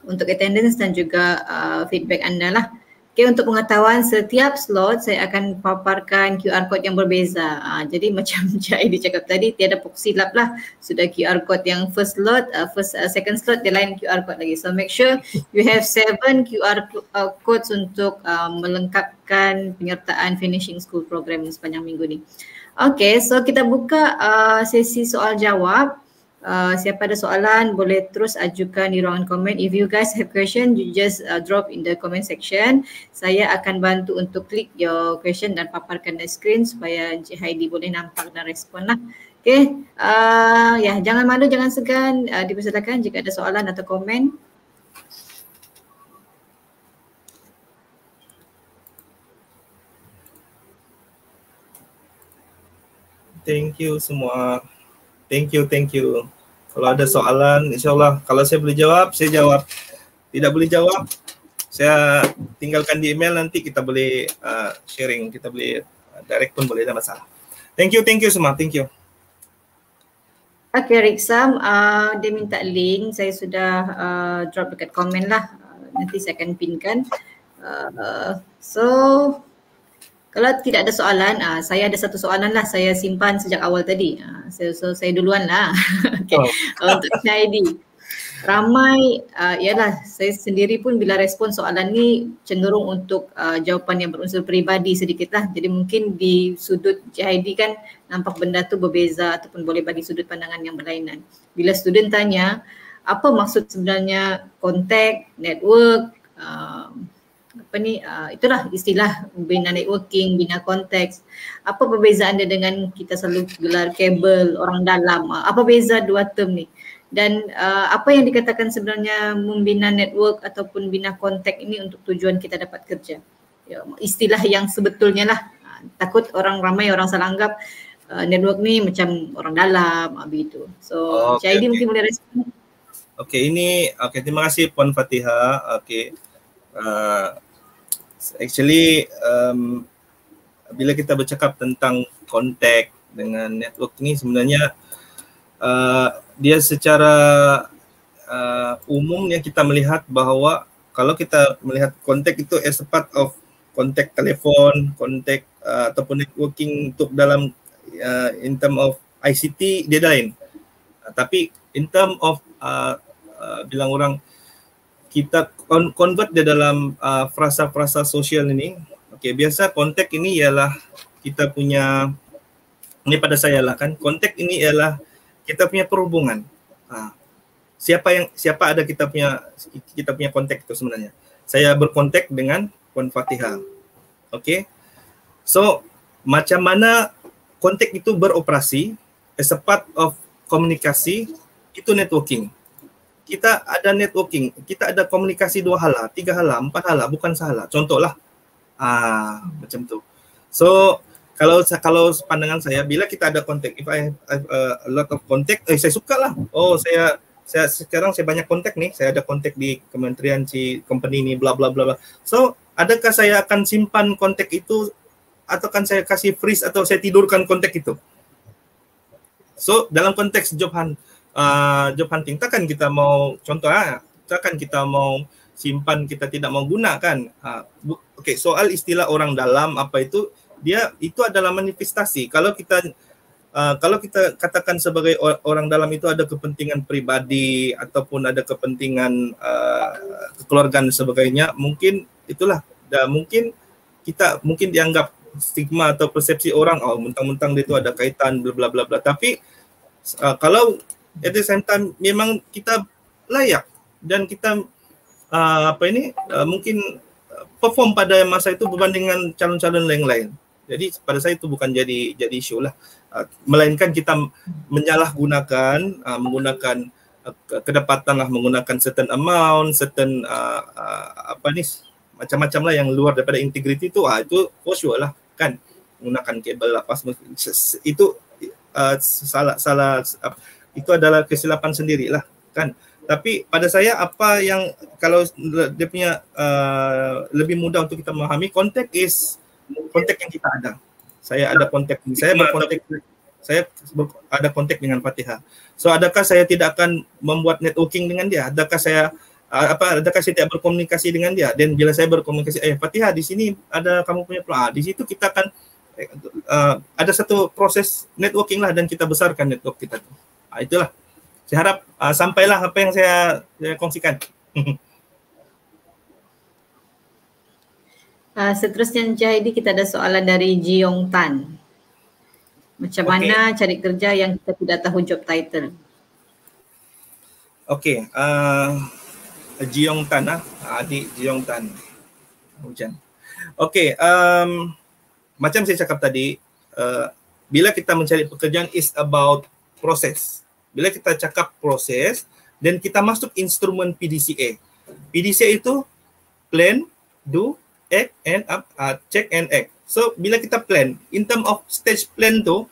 untuk attendance dan juga feedback anda lah. Okay, untuk pengetahuan setiap slot saya akan paparkan QR code yang berbeza. Jadi macam Encik Haidi cakap tadi, tiada silap lah. Sudah QR code yang first slot, second slot dia lain QR code lagi. So make sure you have 7 QR codes untuk melengkapkan penyertaan finishing school program sepanjang minggu ni. Okay, so kita buka sesi soal jawab. Siapa ada soalan boleh terus ajukan di ruangan komen. If you guys have question, you just drop in the comment section. Saya akan bantu untuk klik your question dan paparkan di screen supaya Encik Haidi boleh nampak dan respon lah. Okay, jangan malu, jangan segan, dipersilakan jika ada soalan atau komen. Thank you semua. Thank you. Kalau ada soalan, insyaAllah kalau saya boleh jawab, saya jawab. Tidak boleh jawab, saya tinggalkan di email, nanti kita boleh sharing, kita boleh direct pun boleh, ada masalah. Thank you semua, thank you. Okay, Riksam, dia minta link, saya sudah drop dekat komen lah. Nanti saya akan pinkan. So, kalau tidak ada soalan, saya ada satu soalan lah, saya simpan sejak awal tadi. So saya duluan lah. Okay. Untuk Encik Haidi. Ramai, ialah saya sendiri pun bila respon soalan ni cenderung untuk jawapan yang berunsur peribadi sedikit lah. Jadi mungkin di sudut Encik Haidi kan nampak benda tu berbeza ataupun boleh bagi sudut pandangan yang berlainan. Bila student tanya, apa maksud sebenarnya kontak, network, itulah istilah bina networking, bina konteks. Apa perbezaan dia dengan kita selalu gelar kabel, orang dalam? Apa beza dua term ni? Dan apa yang dikatakan sebenarnya membina network ataupun bina kontak ini untuk tujuan kita dapat kerja? Ya, istilah yang sebetulnya lah. Takut ramai orang salah anggap network ni macam orang dalam begitu. So Encik Haidi mungkin boleh respon. Terima kasih Puan Fatihah. Actually bila kita bercakap tentang kontak dengan network ni sebenarnya dia secara umum yang kita melihat bahawa kalau kita melihat kontak itu as a part of kontak telefon, kontak ataupun networking untuk dalam in term of ICT dia lain. Tapi in term of bilang orang kita convert dia dalam frasa-frasa sosial ini. Okay, biasa kontak ini ialah kita punya, ini pada saya lah kan, kontak ini ialah kita punya perhubungan. siapa ada kita punya kontak itu sebenarnya. Saya berkontak dengan Puan Fatihah. Okay. So macam mana kontak itu beroperasi as a part of komunikasi, itu networking. Kita ada networking, kita ada komunikasi 2 hala, 3 hala, 4 hala, bukan sahala. Contohlah macam tu. So kalau pandangan saya, bila kita ada kontak, if I have a lot of contact, saya suka lah. Oh, saya sekarang saya banyak kontak nih, saya ada kontak di kementerian company ni, bla bla bla bla. So adakah saya akan simpan kontak itu, atau kan saya kasih freeze, atau saya tidurkan kontak itu? So dalam konteks job hunting, takkan kita mau takkan kita mau simpan, kita tidak mau gunakan. Okay, soal istilah orang dalam apa itu, dia itu adalah manifestasi. Kalau kita katakan sebagai orang dalam itu ada kepentingan pribadi ataupun ada kepentingan kekeluargaan dan sebagainya, mungkin itulah mungkin dianggap stigma atau persepsi orang, oh mentang-mentang dia itu ada kaitan bla bla bla bla. Tapi kalau at the same time memang kita layak dan kita mungkin perform pada masa itu berbandingan calon-calon yang lain. Jadi pada saya itu bukan jadi isu lah, melainkan kita menyalahgunakan menggunakan kedapatan lah, menggunakan certain amount, certain macam-macam lah yang luar daripada integriti itu for sure lah kan, menggunakan kabel lapas itu salah itu adalah kesilapan sendirilah kan. Tapi pada saya apa yang kalau dia punya lebih mudah untuk kita memahami, kontak yang kita ada. Saya ada kontak, saya ada kontak dengan Fatihah. So adakah saya tidak akan membuat networking dengan dia? Adakah saya tidak berkomunikasi dengan dia? Dan bila saya berkomunikasi, Fatihah di sini ada kamu punya peluang. Di situ kita akan ada satu proses networking lah, dan kita besarkan network kita. Itulah. Saya harap sampailah apa yang saya kongsikan. Seterusnya Encik, kita ada soalan dari Jiong Tan. Macam mana cari kerja yang kita tidak tahu job title? Okey, Jiong Tan adik Jiong Tan. Hujan. Okey, macam saya cakap tadi, bila kita mencari pekerjaan is about proses. Bila kita cakap proses dan kita masuk instrumen PDCA. PDCA itu plan, do, act and check and act. So bila kita plan, in term of stage plan tu,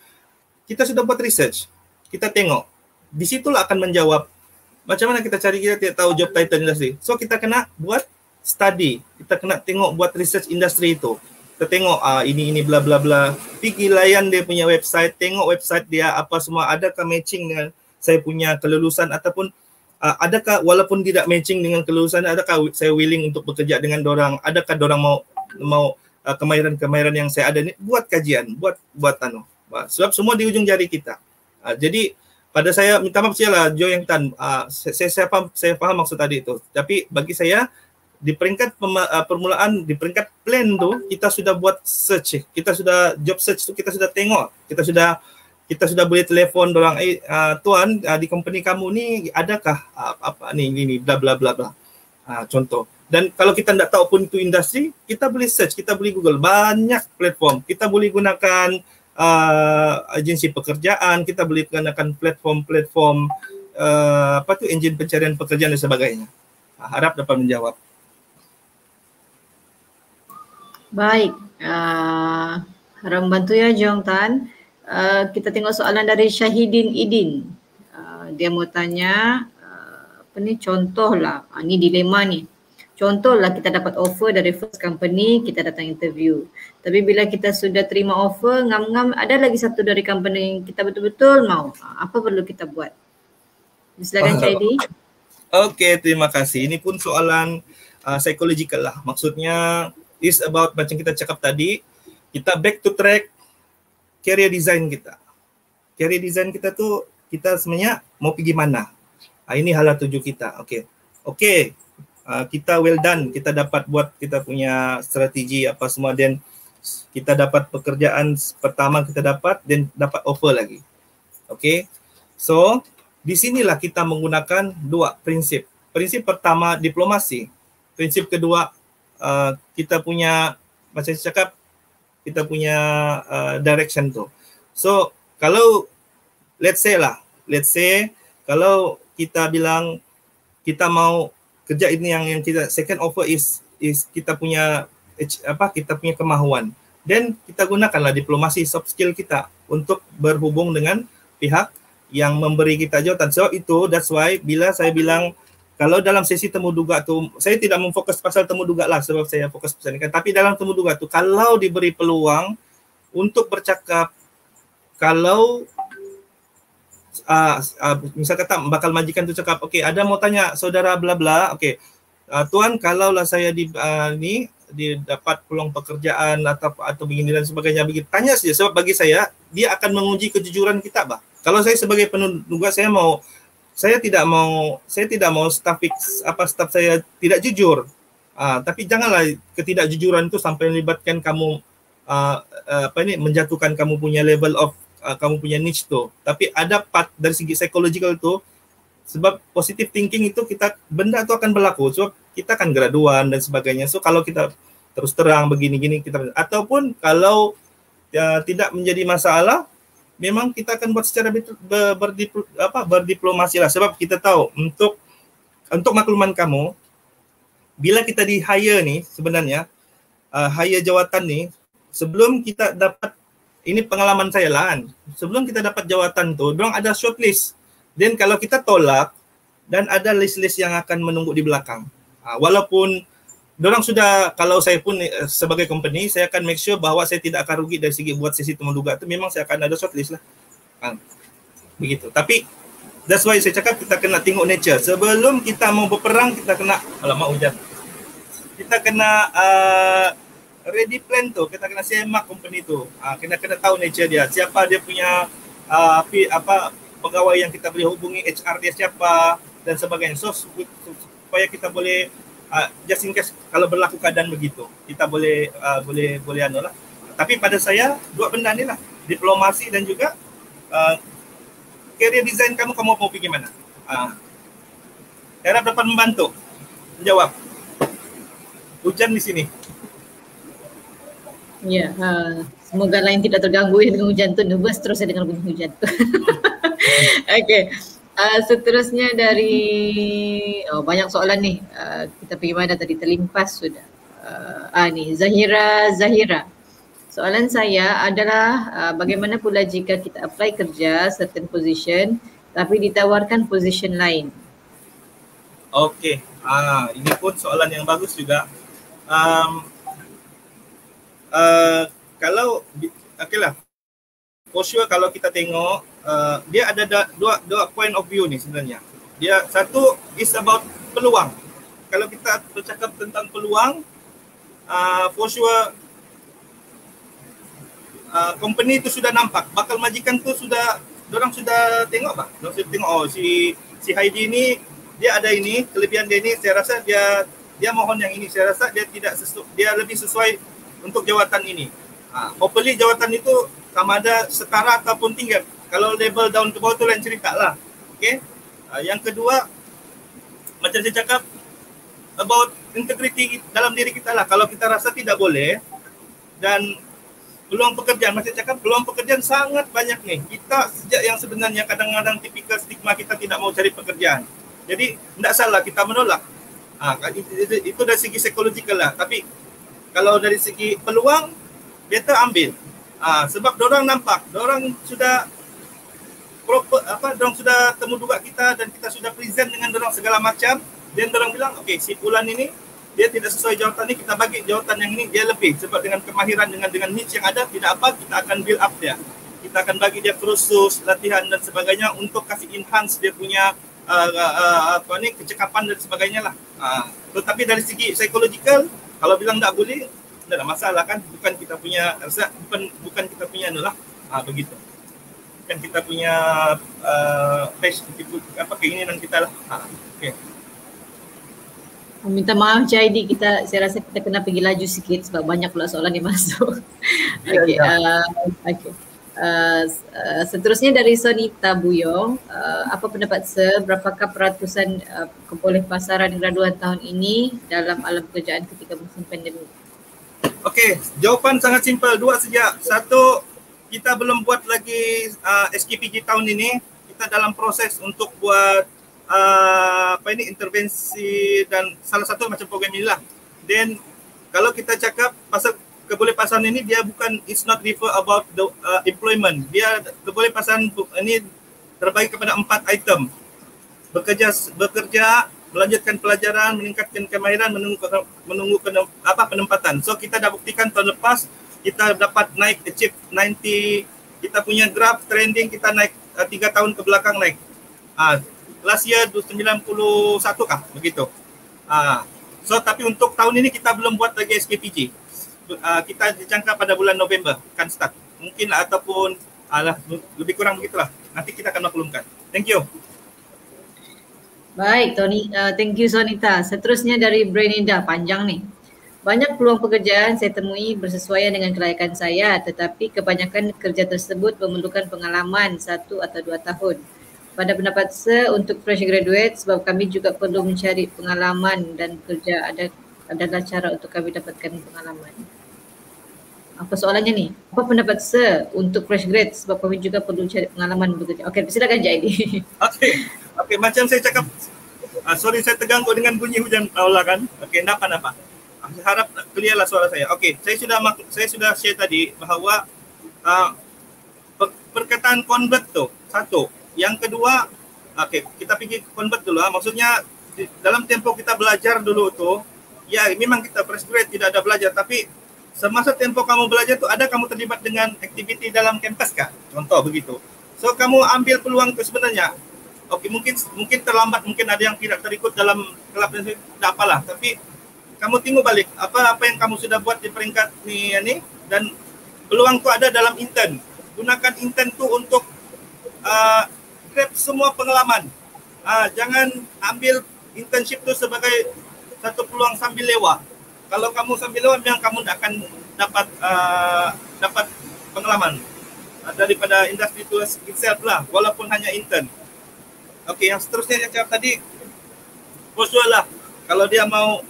kita sudah buat research. Kita tengok. Di situlah akan menjawab macam mana kita cari, kita tidak tahu job title industri. So kita kena buat study. Kita kena tengok buat research industri itu. Kita tengok ini bla bla bla. Pergi layan dia punya website, tengok website dia apa semua, adakah matching dengan saya punya kelulusan, ataupun adakah walaupun tidak matching dengan kelulusan, adakah saya willing untuk bekerja dengan dorang, adakah dorang mau kemahiran yang saya ada ni. Buat kajian, buat sebab semua di ujung jari kita. Jadi pada saya, minta maaf lah Jiong Tan, saya faham maksud tadi itu, tapi bagi saya di peringkat permulaan, di peringkat plan tu, kita sudah buat search, kita sudah job search tu, kita sudah tengok, kita sudah boleh telefon dorang, tuan, di company kamu ni adakah apa ni bla bla bla bla, contoh. Dan kalau kita tidak tahu pun itu industri, kita boleh search, kita boleh Google, banyak platform. Kita boleh gunakan agensi pekerjaan, kita boleh gunakan platform enjin pencarian pekerjaan dan sebagainya. Harap dapat menjawab. Baik, harap membantu ya Jiong Tan. Kita tengok soalan dari Syahidin Idin. Dia mau tanya contohlah, ni dilema ni. Contohlah kita dapat offer dari first company, kita datang interview. Tapi bila kita sudah terima offer, ngam-ngam ada lagi satu dari company yang kita betul-betul mau. Apa perlu kita buat? Silakan Cik Edi. Okey, terima kasih. Ini pun soalan psychological lah. Maksudnya is about macam kita cakap tadi, kita back to track career design kita. Career design kita tu, kita sebenarnya mau pergi mana? Ini hala tuju kita. Okey. Kita well done, kita dapat buat kita punya strategi apa semua, dan kita dapat pekerjaan pertama kita dapat, dan dapat offer lagi. Okey. So, di sinilah kita menggunakan dua prinsip. Prinsip pertama diplomasi, prinsip kedua kita punya, macam saya cakap, kita punya direction tu. So kalau let's say kalau kita bilang kita mau kerja ini, yang kita second offer is kita punya kemahuan, then kita gunakanlah diplomasi, soft skill kita untuk berhubung dengan pihak yang memberi kita jawatan. So itu that's why bila saya bilang kalau dalam sesi temu duga tu, saya tidak memfokus pasal temu duga lah sebab saya fokus pasal ini kan, tapi dalam temu duga tu kalau diberi peluang untuk bercakap, kalau misal kata bakal majikan tu cakap, okey, ada mau tanya saudara bla bla, okey, tuan, kalaulah saya dapat peluang pekerjaan atau begini dan sebagainya, begitu tanya saja, sebab bagi saya dia akan menguji kejujuran kita, bah. Kalau saya sebagai penugas, saya tidak mau staff saya tidak jujur. Tapi janganlah ketidakjujuran itu sampai melibatkan kamu menjatuhkan kamu punya level of kamu punya niche tu. Tapi ada part dari segi psychological tu, sebab positive thinking itu benda tu akan berlaku. So kita akan graduan dan sebagainya. So kalau kita terus terang begini-gini, ataupun kalau tidak menjadi masalah, memang kita akan buat secara berdiplomasi lah. Sebab kita tahu untuk makluman kamu, bila kita di hire ni sebenarnya hire jawatan ni, sebelum kita dapat, ini pengalaman saya lah kan, sebelum kita dapat jawatan tu, dorang ada shortlist. Dan kalau kita tolak, dan ada list-list yang akan menunggu di belakang. Walaupun dorang sudah, kalau saya pun sebagai company, saya akan make sure bahawa saya tidak akan rugi dari segi buat sesi temu duga tu, memang saya akan ada shortlist lah. Begitu. Tapi that's why saya cakap kita kena tengok nature. Sebelum kita mau berperang, kita kena, alamak hujan, kita kena ready plan tu, kita kena semak company tu. Kena tahu nature dia, siapa dia punya pegawai yang kita boleh hubungi, HR dia siapa dan sebagainya. So supaya kita boleh just in case kalau berlaku keadaan begitu, kita boleh lah. Tapi pada saya dua benda ni lah, diplomasi dan juga career design kamu mau pergi mana. Harap dapat membantu menjawab. Hujan di sini. Ya, semoga lain tidak terganggu dengan hujan tu. Nervous terus saya dengar bunyi hujan tu. Okey. Seterusnya dari banyak soalan ni. Kita pergi mana tadi, terlimpas sudah. Ni Zahira. Soalan saya adalah bagaimana pula jika kita apply kerja certain position tapi ditawarkan position lain? Okey. Ini pun soalan yang bagus juga. Kalau okeylah, for sure kalau kita tengok dia ada dua point of view ni sebenarnya. Dia satu is about peluang. Kalau kita bercakap tentang peluang, for sure company tu sudah nampak, bakal majikan tu dorang sudah tengok bah. Dorang sudah tengok, si Heidi ni dia ada ini, kelebihan dia ni, saya rasa dia mohon yang ini, saya rasa dia lebih sesuai untuk jawatan ini. Hopefully jawatan itu sama ada setara ataupun tinggi. Kalau level down ke bawah tu lain cerita lah. Okay. Yang kedua, macam saya cakap about integrity dalam diri kita lah. Kalau kita rasa tidak boleh, dan peluang pekerjaan, macam saya cakap peluang pekerjaan sangat banyak nih. Kita sejak yang sebenarnya kadang-kadang tipikal stigma kita tidak mau cari pekerjaan. Jadi tidak salah kita menolak. Itu dari segi psikologikal lah. Tapi kalau dari segi peluang, better ambil. Sebab dorang nampak, dorang sudah dorang sudah temu duga kita dan kita sudah present dengan dorang segala macam, dan dorang bilang, okey, si Fulan ini dia tidak sesuai jawatan ini, kita bagi jawatan yang ini dia lebih, sebab dengan kemahiran dengan niche yang ada, tidak apa, kita akan build up dia. Kita akan bagi dia kursus, latihan dan sebagainya untuk kasih enhance dia punya kecekapan dan sebagainya lah. Tetapi dari segi psikologikal, kalau bilang tak boleh, tidak ada masalah kan, bukan kita punya begitu. Bukan kita punya keinginan kita lah. Okey. Minta maaf Cik, saya rasa kita kena pergi laju sikit sebab banyak pula soalan yang masuk. Okey. Seterusnya dari Sonita Buyong, apa pendapat Sir, berapakah peratusan keboleh pasaran graduan tahun ini dalam alam pekerjaan ketika musim pandemik? Okey, jawapan sangat simpel, dua saja. Satu, kita belum buat lagi SKPG tahun ini. Kita dalam proses untuk buat intervensi dan salah satu macam program inilah. Then kalau kita cakap pasal keboleh pasaran ini, dia bukan, it's not refer about the employment. Dia keboleh pasaran ini terbagi kepada 4 item. Bekerja, melanjutkan pelajaran, meningkatkan kemahiran, menunggu penempatan. So kita dah buktikan tahun lepas kita dapat naik achieve 90, kita punya graph trending kita naik 3 tahun ke belakang naik. Last year 91 kah begitu. So tapi untuk tahun ini kita belum buat lagi SKPG. Kita dijangka pada bulan November akan start. Mungkin ataupun lebih kurang begitulah. Nanti kita akan maklumkan. Thank you. Baik, Tony. Thank you Sonita. Seterusnya dari Brainida, panjang nih. Banyak peluang pekerjaan saya temui bersesuaian dengan kelayakan saya, tetapi kebanyakan kerja tersebut memerlukan pengalaman 1 atau 2 tahun. Pada pendapat saya untuk fresh graduate, sebab kami juga perlu mencari pengalaman dan kerja adalah cara untuk kami dapatkan pengalaman. Apa soalannya ni? Apa pendapat Sir untuk fresh grad sebab kami juga perlu cari pengalaman bekerja? Okey, silakan Jaidi. Okey, macam saya cakap, sorry saya terganggu dengan bunyi hujan aula kan. Okey, tak apa-apa. Saya harap clear lah suara saya. Okey, saya sudah share tadi bahawa perkataan convert tu satu. Yang kedua, okey, kita pergi convert dulu. Maksudnya dalam tempoh kita belajar dulu tu, ya memang kita fresh grad tidak ada belajar, tapi semasa tempoh kamu belajar tu ada kamu terlibat dengan aktiviti dalam kampus kah? Contoh begitu. So kamu ambil peluang tu sebenarnya. Okey, mungkin terlambat, mungkin ada yang tidak terikut dalam kelab dan tidak apalah, tapi kamu tengok balik apa yang kamu sudah buat di peringkat ni dan peluang tu ada dalam intern. Gunakan intern tu untuk grab semua pengalaman. Jangan ambil internship tu sebagai satu peluang sambil lewat. Kalau kamu sambil lewat, memang kamu tak akan dapat pengalaman daripada industri itu itself lah, walaupun hanya intern. Okey, yang seterusnya yang cakap tadi, postur lah. Kalau dia mau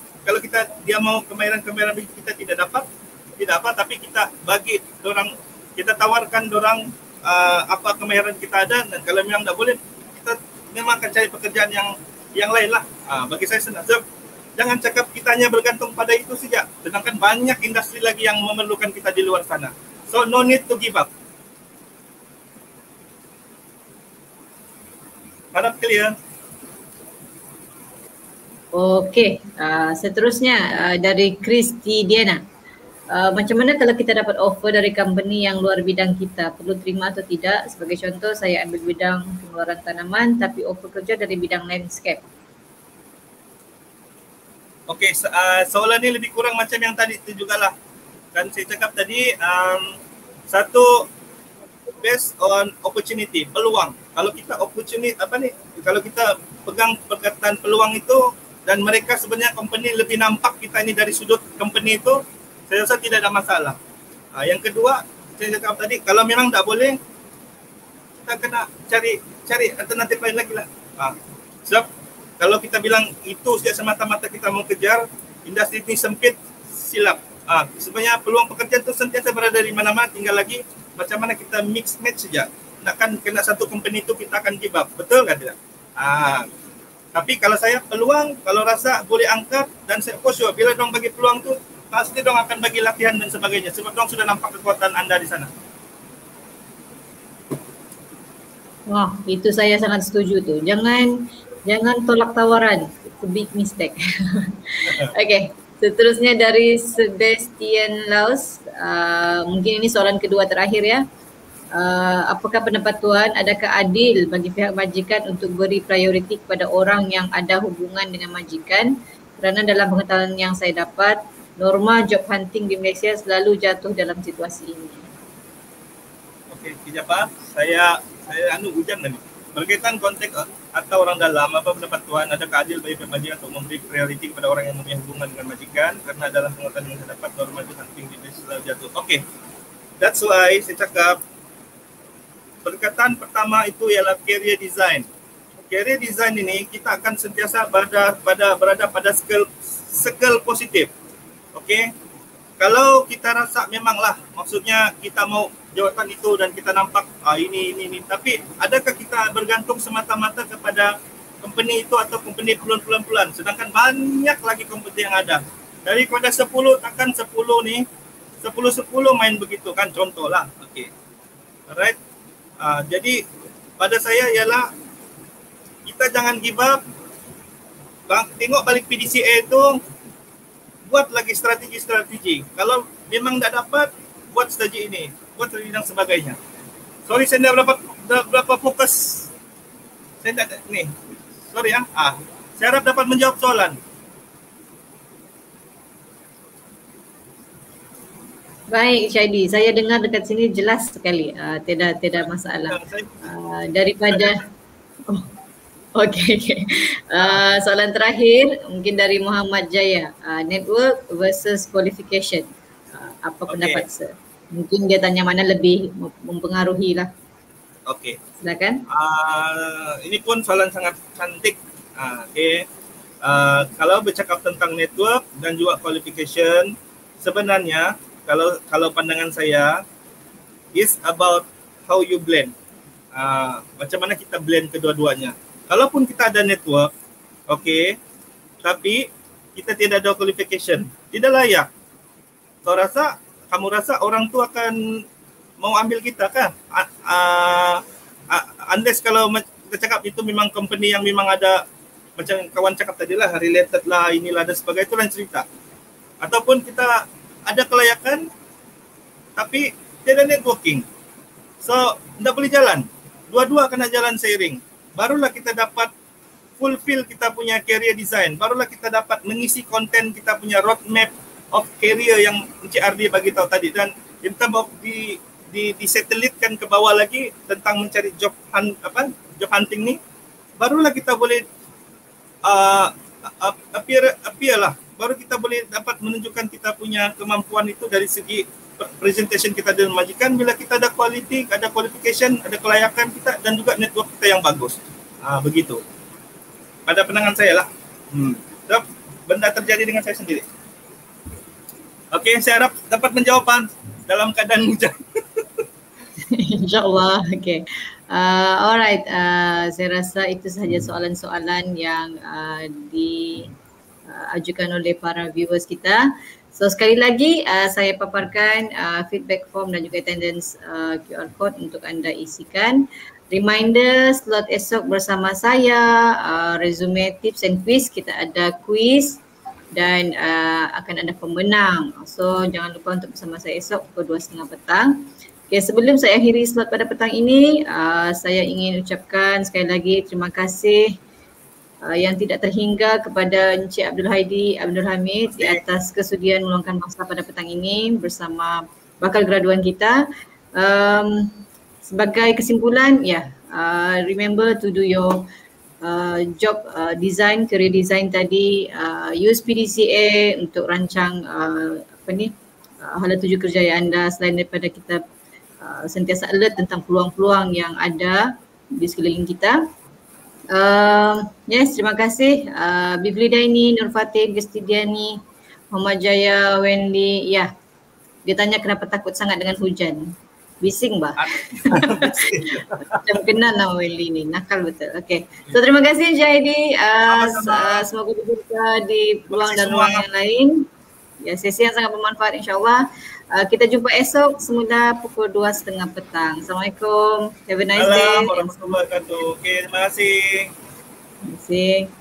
kemahiran kita tidak dapat, tapi kita bagi dorang, kita tawarkan dorang apa kemahiran kita ada, dan kalau memang tak boleh, kita memang akan cari pekerjaan yang lain lah. Bagi saya senang. So, jangan cakap kita hanya bergantung pada itu saja. Sedangkan banyak industri lagi yang memerlukan kita di luar sana. So no need to give up. Harap clear. Okey, seterusnya dari Kristi Diana. Macam mana kalau kita dapat offer dari company yang luar bidang kita, perlu terima atau tidak? Sebagai contoh, saya ambil bidang pengeluaran tanaman tapi offer kerja dari bidang landscape. Okey, soalan ni lebih kurang macam yang tadi tu jugalah. Kan saya cakap tadi, satu, based on opportunity, peluang. Kalau kita kalau kita pegang perkataan peluang itu dan mereka sebenarnya company lebih nampak kita ini dari sudut company itu, saya rasa tidak ada masalah. Yang kedua, saya cakap tadi, kalau memang tak boleh, kita kena cari alternatif lain lagi lah. Sebab kalau kita bilang itu sejak semata-mata kita mau kejar, industri ini sempit, silap. Sebenarnya peluang pekerjaan itu sentiasa berada di mana-mana, tinggal lagi macam mana kita mix match saja. Nakkan kena satu company itu kita akan give up. Betul kan tidak? Tapi kalau saya peluang, kalau rasa boleh angkat, dan saya sure bila dong bagi peluang tu, pasti dong akan bagi latihan dan sebagainya. Sebab dong sudah nampak kekuatan anda di sana. Wah, itu saya sangat setuju tu. Jangan tolak tawaran. It's a big mistake. Okay, seterusnya dari Sebastian Laus. Mungkin ini soalan kedua terakhir ya. Apakah pendapat Tuan, adakah adil bagi pihak majikan untuk beri prioriti kepada orang yang ada hubungan dengan majikan? Kerana dalam pengetahuan yang saya dapat, norma job hunting di Malaysia selalu jatuh dalam situasi ini. Okey, kejap saya hujan tadi. Berkaitan konteks atau orang dalam, apa pendapat Tuan, adakah adil bagi pihak majikan untuk memberi prioriti kepada orang yang mempunyai hubungan dengan majikan? Kerana dalam pengetahuan yang saya dapat, norma job hunting di Malaysia selalu jatuh. Okey, that's why saya cakap Perkataan pertama itu ialah career design. Career design ini kita akan sentiasa berada pada circle positif. Okey. Kalau kita rasa memanglah maksudnya kita mau jawatan itu dan kita nampak ini, tapi adakah kita bergantung semata-mata kepada company itu atau company peluang-peluang, sedangkan banyak lagi company yang ada. Daripada 10 takkan 10 nih 10 main begitu kan, contohlah. Okey. Alright. Jadi pada saya ialah kita jangan give up. Tengok balik PDCA itu, buat lagi strategi. Kalau memang tak dapat, buat strategi ini, buat strategi dan sebagainya. Sorry, saya tak berapa fokus. Saya tak ni. Sorry ya. Saya harap dapat menjawab soalan. Baik, Syahidi. Saya dengar dekat sini jelas sekali. Tidak masalah. Daripada Okey. Soalan terakhir mungkin dari Muhammad Jaya. Network versus qualification. Apa pendapat Sir? Mungkin dia tanya mana lebih mempengaruhi lah. Okey. Silakan. Ini pun soalan sangat cantik. Okey. Kalau bercakap tentang network dan juga qualification, sebenarnya kalau pandangan saya is about how you blend. Macam mana kita blend kedua-duanya. Kalaupun kita ada network, okey, tapi kita tidak ada qualification, tidak layak. Kamu rasa orang tu akan mau ambil kita kan? Unless kalau kita cakap itu memang company yang memang ada, macam kawan cakap tadi lah, related lah, inilah dan sebagainya, itu lain cerita. Ataupun kita ada kelayakan tapi tidak networking. So, tidak boleh jalan. Dua-dua kena jalan seiring. Barulah kita dapat fulfill kita punya career design. Barulah kita dapat mengisi konten kita punya roadmap of career yang Encik Ardi bagi tahu tadi. Dan kita mau disatelitkan ke bawah lagi tentang mencari job hunting ni. Barulah kita boleh appear lah. Baru kita boleh dapat menunjukkan kita punya kemampuan itu dari segi presentation kita dalam majikan. Bila kita ada quality, ada qualification, ada kelayakan kita dan juga network kita yang bagus. Begitu. Pada pandangan saya lah. Benda terjadi dengan saya sendiri. Okey, saya harap dapat menjawab dalam keadaan hujan. InsyaAllah. Okay. Alright. Saya rasa itu sahaja soalan-soalan yang diajukan oleh para viewers kita. So sekali lagi saya paparkan feedback form dan juga attendance QR code untuk anda isikan. Reminder, slot esok bersama saya, resume tips and quiz. Kita ada quiz dan akan ada pemenang. So jangan lupa untuk bersama saya esok pukul 2.30 petang. Okay, sebelum saya akhiri slot pada petang ini, saya ingin ucapkan sekali lagi terima kasih yang tidak terhingga kepada Encik Abdul Haidi Abdul Hamid di atas kesudian meluangkan masa pada petang ini bersama bakal graduan kita. Sebagai kesimpulan, remember to do your job design, career design tadi. Use PDCA untuk rancang hala tuju kerjaya anda, selain daripada kita sentiasa alert tentang peluang-peluang yang ada di sekeliling kita. Yes, terima kasih Bivli Daini, Nur Fatin, Gestidiani, Muhammad Jaya, Wendy. Ya, dia tanya kenapa takut sangat dengan hujan. Bising bah. Macam kenal nama Wendy ni, nakal betul. Okay, so terima kasih Jaidi. Semoga berjumpa di peluang dan ruang yang lain. Ya, sesi yang sangat bermanfaat insyaAllah. Kita jumpa esok semula pukul 2.30 petang. Assalamualaikum. Have a nice day. Assalamualaikum warahmatullahi wabarakatuh. Okay, terima kasih. Terima kasih.